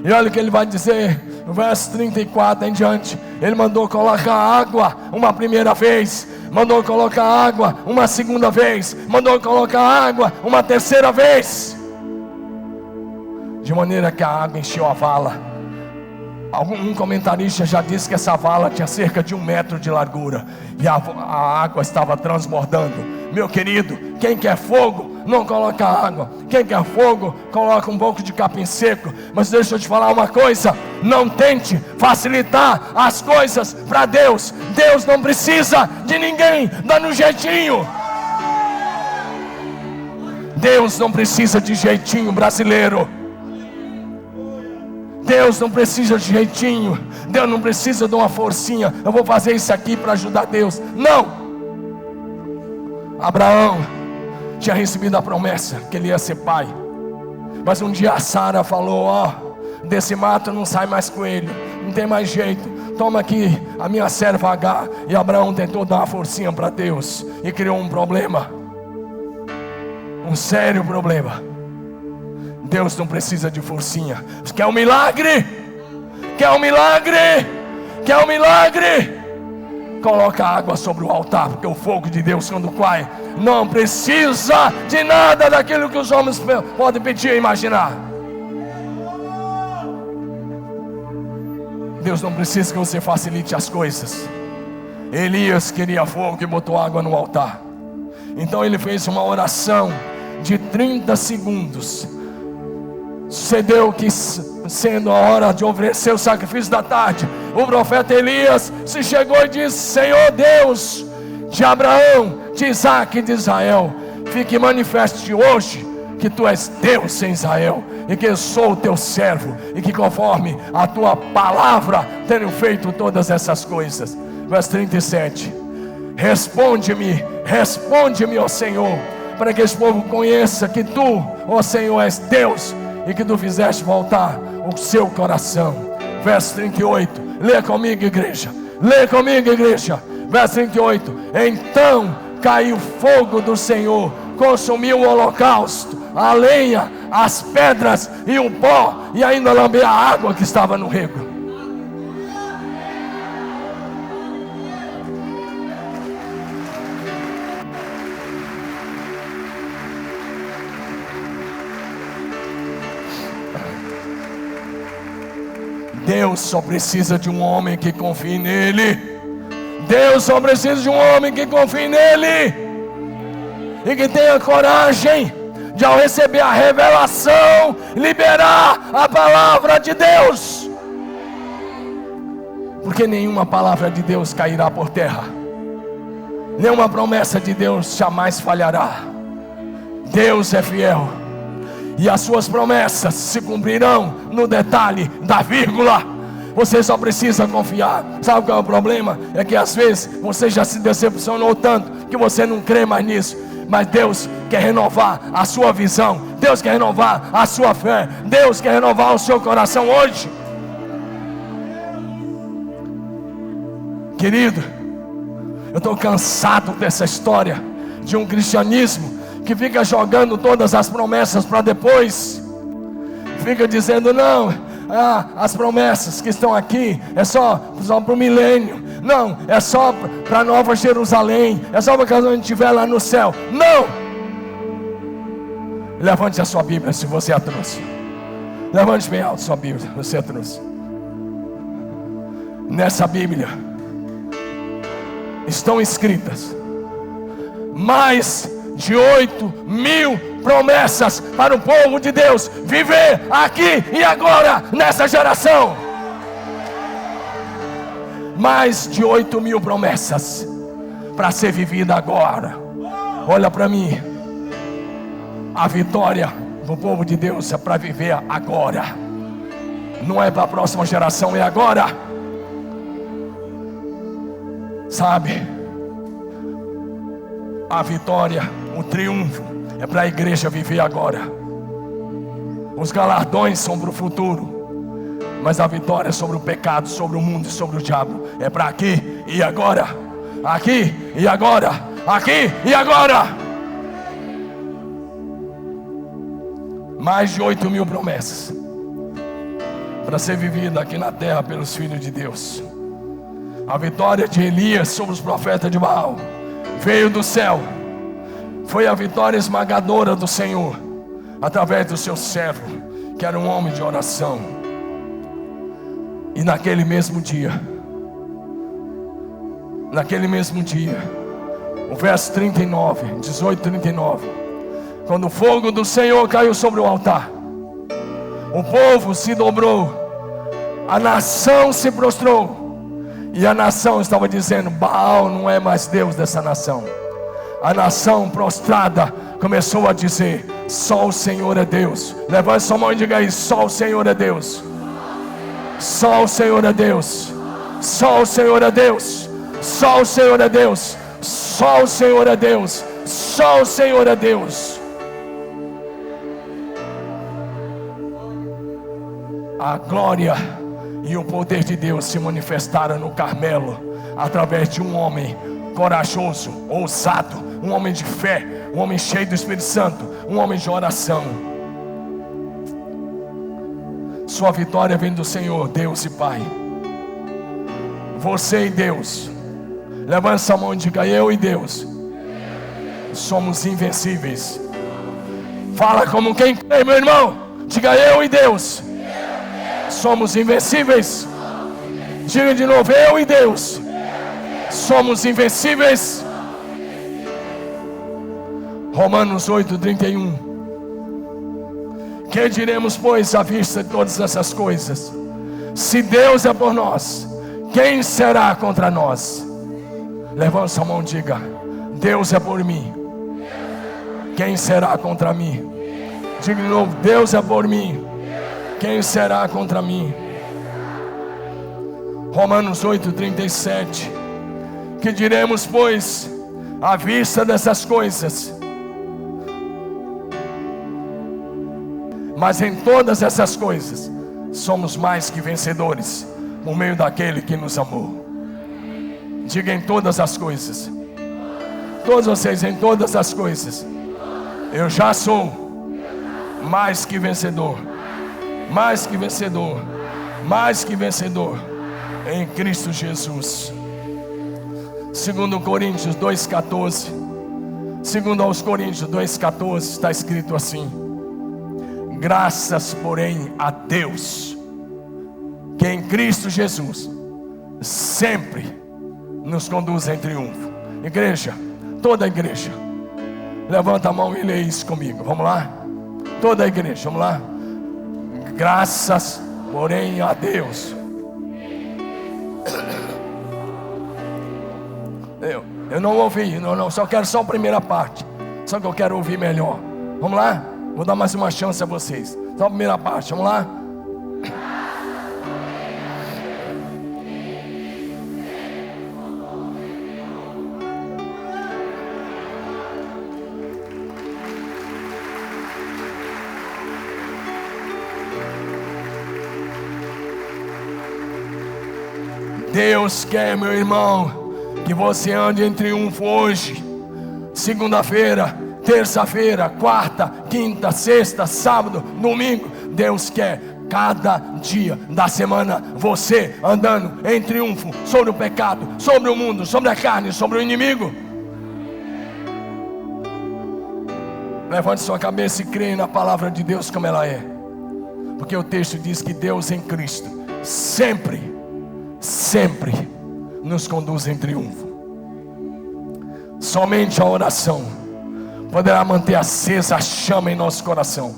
E olha o que ele vai dizer no verso 34 em diante. Ele mandou colocar água uma primeira vez, mandou colocar água uma segunda vez, mandou colocar água uma terceira vez, de maneira que a água encheu a vala. Um comentarista já disse que essa vala tinha cerca de 1 metro de largura, e a água estava transbordando. Meu querido, quem quer fogo não coloca água. Quem quer fogo, coloca um pouco de capim seco. Mas deixa eu te falar uma coisa: não tente facilitar as coisas para Deus. Deus não precisa de ninguém dando um jeitinho. Deus não precisa de jeitinho brasileiro. Deus não precisa de jeitinho. Deus não precisa de uma forcinha. Eu vou fazer isso aqui para ajudar Deus. Não. Abraão tinha recebido a promessa que ele ia ser pai. Mas um dia a Sara falou: ó, desse mato não sai mais coelho, não tem mais jeito, toma aqui a minha serva Agar. E Abraão tentou dar uma forcinha para Deus e criou um problema, um sério problema. Deus não precisa de forcinha. Quer um milagre? Quer um milagre? Quer um milagre? Coloca água sobre o altar, porque o fogo de Deus, quando cai, não precisa de nada daquilo que os homens podem pedir e imaginar. Deus não precisa que você facilite as coisas. Elias queria fogo e botou água no altar. Então ele fez uma oração de 30 segundos. Sucedeu que, sendo a hora de oferecer o sacrifício da tarde, o profeta Elias se chegou e disse: Senhor Deus de Abraão, de Isaac e de Israel, fique manifeste hoje que tu és Deus em Israel, e que eu sou o teu servo, e que conforme a tua palavra tenho feito todas essas coisas. Verso 37: responde-me, ó Senhor, para que esse povo conheça que tu, ó Senhor, és Deus, e que tu fizeste voltar o seu coração. Verso 38, lê comigo, igreja. Lê comigo, igreja. Verso 38: então caiu fogo do Senhor, consumiu o holocausto, a lenha, as pedras e o pó, e ainda lambeu a água que estava no rego. Deus só precisa de um homem que confie nele. Deus só precisa de um homem que confie nele e que tenha coragem de, ao receber a revelação, liberar a palavra de Deus. Porque nenhuma palavra de Deus cairá por terra, nenhuma promessa de Deus jamais falhará. Deus é fiel, e as suas promessas se cumprirão no detalhe da vírgula. Você só precisa confiar. Sabe qual é o problema? É que às vezes você já se decepcionou tanto que você não crê mais nisso. Mas Deus quer renovar a sua visão. Deus quer renovar a sua fé. Deus quer renovar o seu coração hoje. Querido, eu estou cansado dessa história de um cristianismo que fica jogando todas as promessas para depois. Fica dizendo: não, as promessas que estão aqui é só para o milênio. Não, é só para Nova Jerusalém. É só para quando a gente estiver lá no céu. Não! Levante a sua Bíblia se você a trouxe. Levante bem alto a sua Bíblia se você a trouxe. Nessa Bíblia estão escritas mais de 8.000 promessas para o povo de Deus viver aqui e agora, nessa geração. Mais de 8.000 promessas para ser vivida agora. Olha para mim. A vitória do povo de Deus é para viver agora. Não é para a próxima geração, é agora. Sabe? A vitória, o triunfo é para a igreja viver agora. Os galardões são para o futuro, mas a vitória sobre o pecado, sobre o mundo e sobre o diabo é para aqui e agora. Aqui e agora. Aqui e agora. Mais de 8.000 promessas para ser vivida aqui na terra pelos filhos de Deus. A vitória de Elias sobre os profetas de Baal veio do céu. Foi a vitória esmagadora do Senhor através do seu servo, que era um homem de oração. E naquele mesmo dia, o verso 39, 18:39, Quando o fogo do Senhor caiu sobre o altar, o povo se dobrou, a nação se prostrou, e a nação estava dizendo: Baal não é mais Deus dessa nação. A nação prostrada começou a dizer: só o Senhor é Deus. Levante sua mão e diga aí: só o Senhor é Deus. Só o Senhor é Deus. Só o Senhor é Deus. Só o Senhor é Deus. Só o Senhor é Deus. Só o Senhor é Deus. A glória e o poder de Deus se manifestaram no Carmelo através de um homem corajoso, ousado, um homem de fé, um homem cheio do Espírito Santo, um homem de oração. Sua vitória vem do Senhor, Deus e Pai. Você e Deus. Levante sua mão e diga: eu e Deus somos invencíveis. Fala como quem crê, meu irmão. Diga: eu e Deus somos invencíveis. Diga de novo: eu e Deus somos invencíveis. Romanos 8:31. Que diremos, pois, à vista de todas essas coisas? Se Deus é por nós, quem será contra nós? Levante sua mão e diga: Deus é por mim, quem será contra mim? Diga de novo: Deus é por mim, quem será contra mim? Romanos 8:37. Que diremos, pois, à vista dessas coisas? Mas em todas essas coisas somos mais que vencedores por meio daquele que nos amou. Diga: em todas as coisas. Todos vocês: em todas as coisas eu já sou mais que vencedor. Mais que vencedor. Mais que vencedor em Cristo Jesus. 2 Coríntios 2:14. 2 aos Coríntios 2:14 está escrito assim: graças, porém, a Deus, que em Cristo Jesus sempre nos conduz em triunfo. Igreja, toda a igreja, levanta a mão e lê isso comigo. Vamos lá? Toda a igreja, vamos lá? Graças, porém, a Deus. Eu não ouvi, não, só quero só a primeira parte. Só que eu quero ouvir melhor. Vamos lá? Vou dar mais uma chance a vocês. Só a primeira parte, vamos lá? Deus quer, meu irmão, que você ande em triunfo hoje, segunda-feira, terça-feira, quarta, quinta, sexta, sábado, domingo. Deus quer cada dia da semana você andando em triunfo sobre o pecado, sobre o mundo, sobre a carne, sobre o inimigo. Levante sua cabeça e creia na palavra de Deus como ela é, porque o texto diz que Deus em Cristo sempre nos conduz em triunfo. Somente a oração poderá manter acesa a chama em nosso coração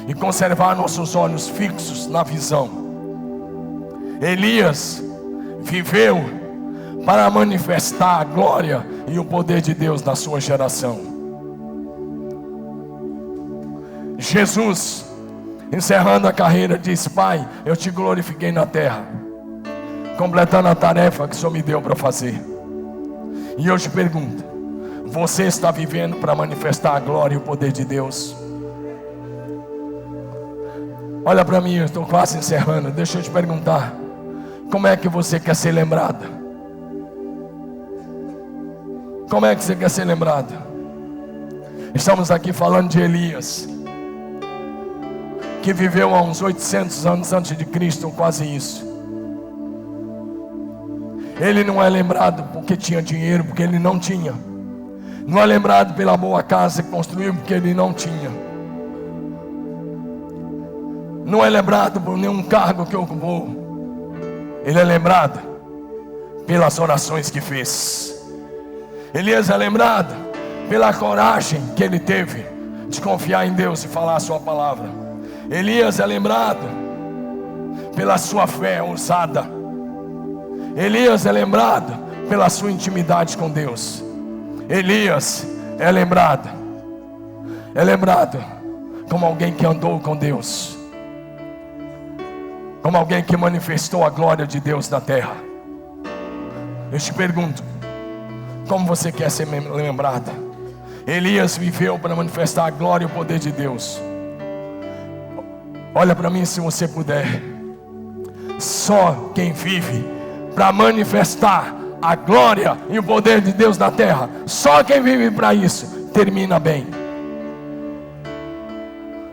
e conservar nossos olhos fixos na visão. Elias viveu para manifestar a glória e o poder de Deus na sua geração. Jesus, encerrando a carreira, diz: Pai, eu te glorifiquei na terra, completando a tarefa que o Senhor me deu para fazer. E eu te pergunto: você está vivendo para manifestar a glória e o poder de Deus? Olha para mim, eu estou quase encerrando. Deixa eu te perguntar: como é que você quer ser lembrado? Como é que você quer ser lembrado? Estamos aqui falando de Elias, que viveu há uns 800 anos antes de Cristo, quase isso. Ele não é lembrado porque tinha dinheiro, porque ele não tinha. Não é lembrado pela boa casa que construiu, porque ele não tinha. Não é lembrado por nenhum cargo que ocupou. Ele é lembrado pelas orações que fez. Elias é lembrado pela coragem que ele teve de confiar em Deus e falar a sua palavra. Elias é lembrado pela sua fé ousada. Elias é lembrado pela sua intimidade com Deus. Elias é lembrado como alguém que andou com Deus, como alguém que manifestou a glória de Deus na terra. Eu te pergunto, como você quer ser lembrado? Elias viveu para manifestar a glória e o poder de Deus. Olha para mim se você puder. Só quem vive para manifestar a glória e o poder de Deus na terra, só quem vive para isso, termina bem.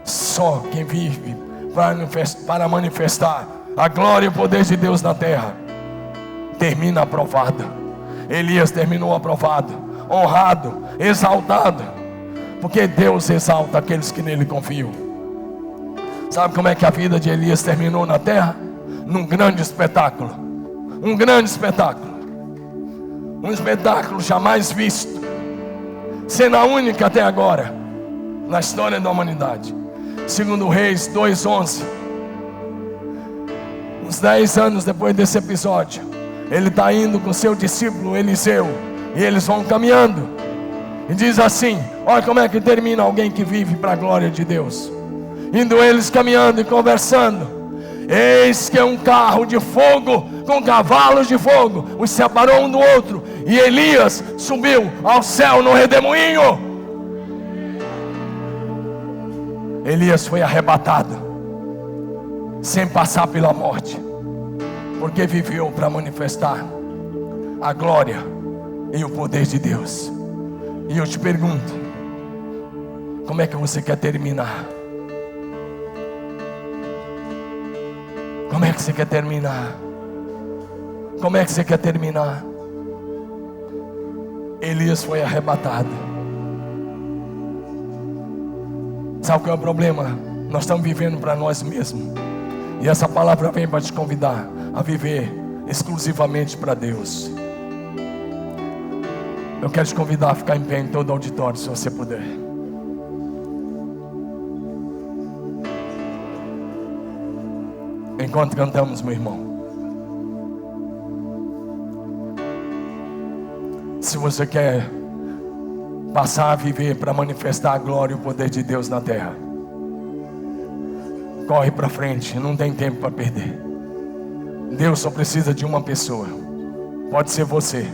Só quem vive para manifestar a glória e o poder de Deus na terra, termina aprovado. Elias terminou aprovado, honrado, exaltado, porque Deus exalta aqueles que nele confiam. Sabe como é que a vida de Elias terminou na terra? Num grande espetáculo. Um grande espetáculo. Um espetáculo jamais visto, cena única até agora na história da humanidade. Segundo Reis 2:11, uns 10 anos depois desse episódio, ele está indo com seu discípulo Eliseu, e eles vão caminhando, e diz assim: olha como é que termina alguém que vive para a glória de Deus. Indo eles caminhando e conversando, eis que um carro de fogo com cavalos de fogo os separou um do outro, e Elias subiu ao céu no redemoinho. Elias foi arrebatado sem passar pela morte, porque viveu para manifestar a glória e o poder de Deus. E eu te pergunto, como é que você quer terminar? Como é que você quer terminar? Como é que você quer terminar? Elias foi arrebatado. Sabe qual é o problema? Nós estamos vivendo para nós mesmos, e essa palavra vem para te convidar a viver exclusivamente para Deus. Eu quero te convidar a ficar em pé em todo o auditório, se você puder. Enquanto cantamos, meu irmão, se você quer passar a viver para manifestar a glória e o poder de Deus na terra, corre para frente, não tem tempo para perder. Deus só precisa de uma pessoa. Pode ser você,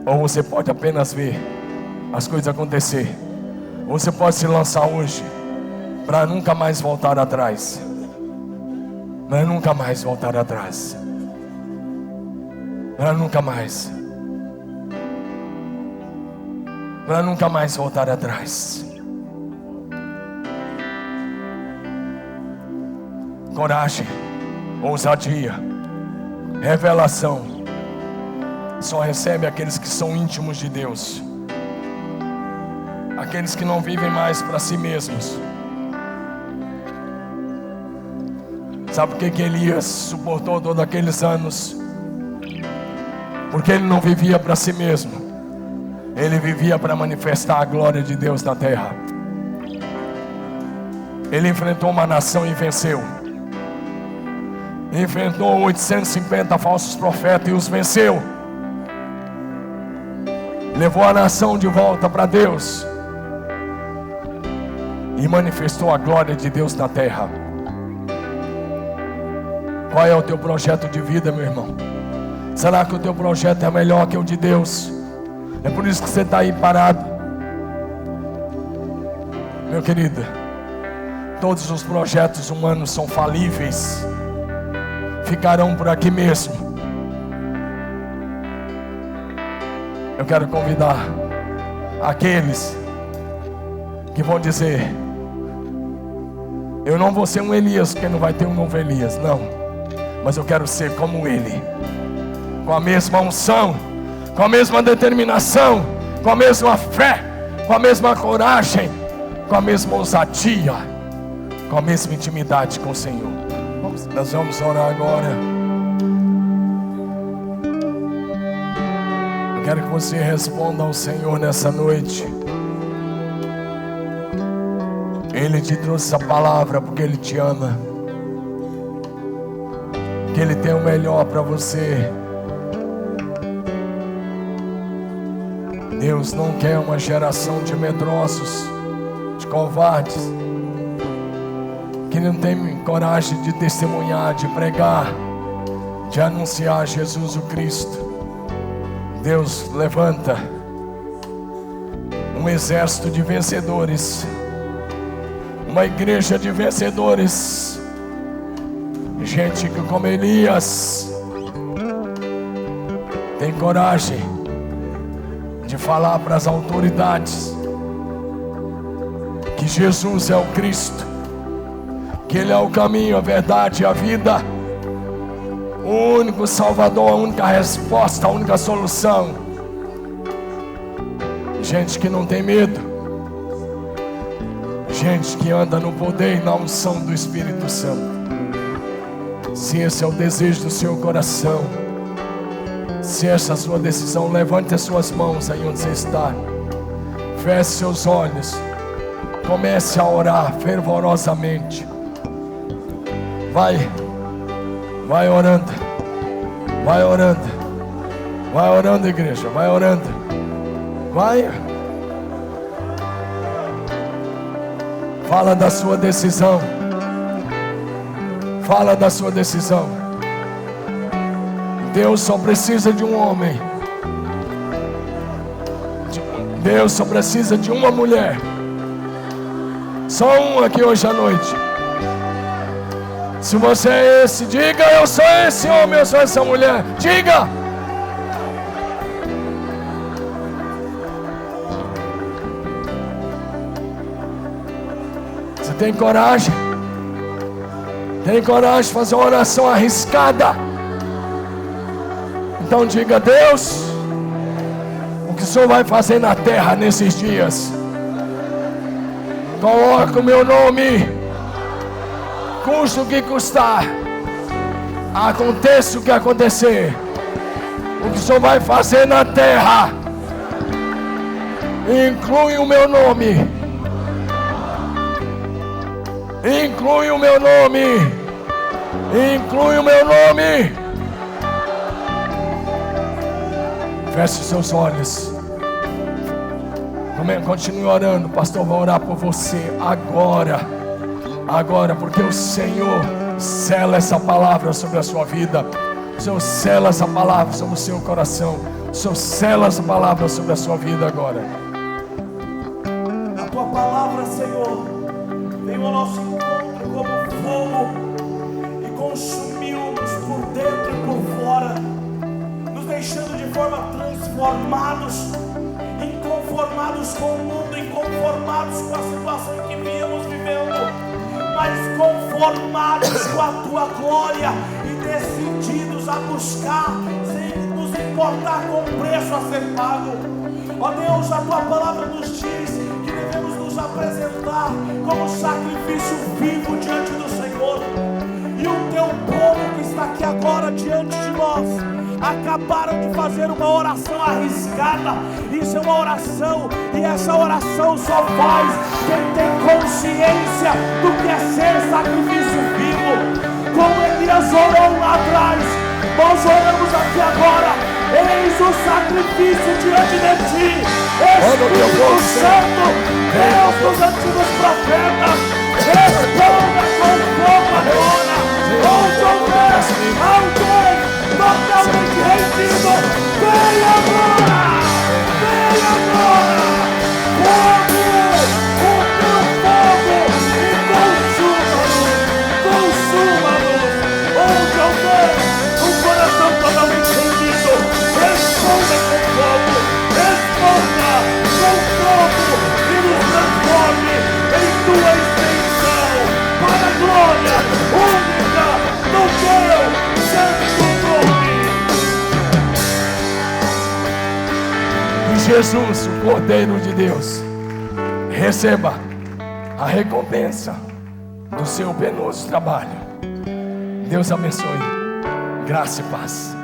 ou você pode apenas ver as coisas acontecer, ou você pode se lançar hoje para nunca mais voltar atrás. Para nunca mais voltar atrás. Para nunca mais. Para nunca mais voltar atrás. Coragem, ousadia, revelação só recebe aqueles que são íntimos de Deus, aqueles que não vivem mais para si mesmos. Sabe por que Elias suportou todos aqueles anos? Porque ele não vivia para si mesmo, ele vivia para manifestar a glória de Deus na terra. Ele enfrentou uma nação e venceu. Enfrentou 850 falsos profetas e os venceu. Levou a nação de volta para Deus e manifestou a glória de Deus na terra. Qual é o teu projeto de vida, meu irmão? Será que o teu projeto é melhor que o de Deus? É por isso que você está aí parado. Meu querido, todos os projetos humanos são falíveis, ficarão por aqui mesmo. Eu quero convidar aqueles que vão dizer: eu não vou ser um Elias, porque não vai ter um novo Elias, não. Mas eu quero ser como ele, com a mesma unção, com a mesma determinação, com a mesma fé, com a mesma coragem, com a mesma ousadia, com a mesma intimidade com o Senhor. Nós vamos orar agora. Eu quero que você responda ao Senhor nessa noite. Ele te trouxe essa palavra porque Ele te ama, que Ele tem o melhor para você. Deus não quer uma geração de medrosos, de covardes, que não tem coragem de testemunhar, de pregar, de anunciar Jesus o Cristo. Deus levanta um exército de vencedores, uma igreja de vencedores, gente que, como Elias, tem coragem de falar para as autoridades que Jesus é o Cristo, que Ele é o caminho, a verdade e a vida, o único Salvador, a única resposta, a única solução. Gente que não tem medo, gente que anda no poder e na unção do Espírito Santo. Se esse é o desejo do seu coração, se essa é a sua decisão, levante as suas mãos aí onde você está, feche seus olhos, comece a orar fervorosamente. Vai orando, vai orando, vai orando, igreja, vai orando, vai. Fala da sua decisão, fala da sua decisão. Deus só precisa de um homem, Deus só precisa de uma mulher, só um aqui hoje à noite. Se você é esse, diga: eu sou esse homem, eu sou essa mulher. Diga. Você tem coragem? Tem coragem de fazer uma oração arriscada? Então diga: Deus, o que o Senhor vai fazer na terra nesses dias? Coloca o meu nome, custa o que custar, aconteça o que acontecer. O que o Senhor vai fazer na terra inclui o meu nome, inclui o meu nome, inclui o meu nome. Feche seus olhos, continue orando. O pastor vai orar por você agora, porque o Senhor sela essa palavra sobre a sua vida. O Senhor sela essa palavra sobre o seu coração. O Senhor sela essa palavra sobre a sua vida agora. A tua palavra, Senhor, veio ao nosso encontro como fogo e consumiu-nos por dentro e por fora, nos deixando de forma transformados, inconformados com o mundo, inconformados com a situação em que víamos vivendo, mas conformados com a tua glória e decididos a buscar, sem nos importar com o preço a ser pago. Ó Deus, a tua palavra nos diz que devemos nos apresentar como sacrifício vivo diante do Senhor. E o teu povo que está aqui agora diante de nós acabaram de fazer uma oração arriscada. Isso é uma oração, e essa oração só faz quem tem consciência do que é ser sacrifício vivo. Como Elias orou lá atrás, nós oramos aqui agora. Eis o sacrifício diante de ti, Espírito Santo, Deus dos antigos profetas, responda com fogo agora. Onde houver alguém totalmente rendido, vem agora, vem agora, fogo, o teu fogo, e consuma-nos, onde houver um coração totalmente rendido, responda com fogo, responda com fogo, e nos transforme em tua extensão, para a glória única do teu santo nome. E Jesus, o Cordeiro de Deus, receba a recompensa do seu penoso trabalho. Deus abençoe. Graça e paz.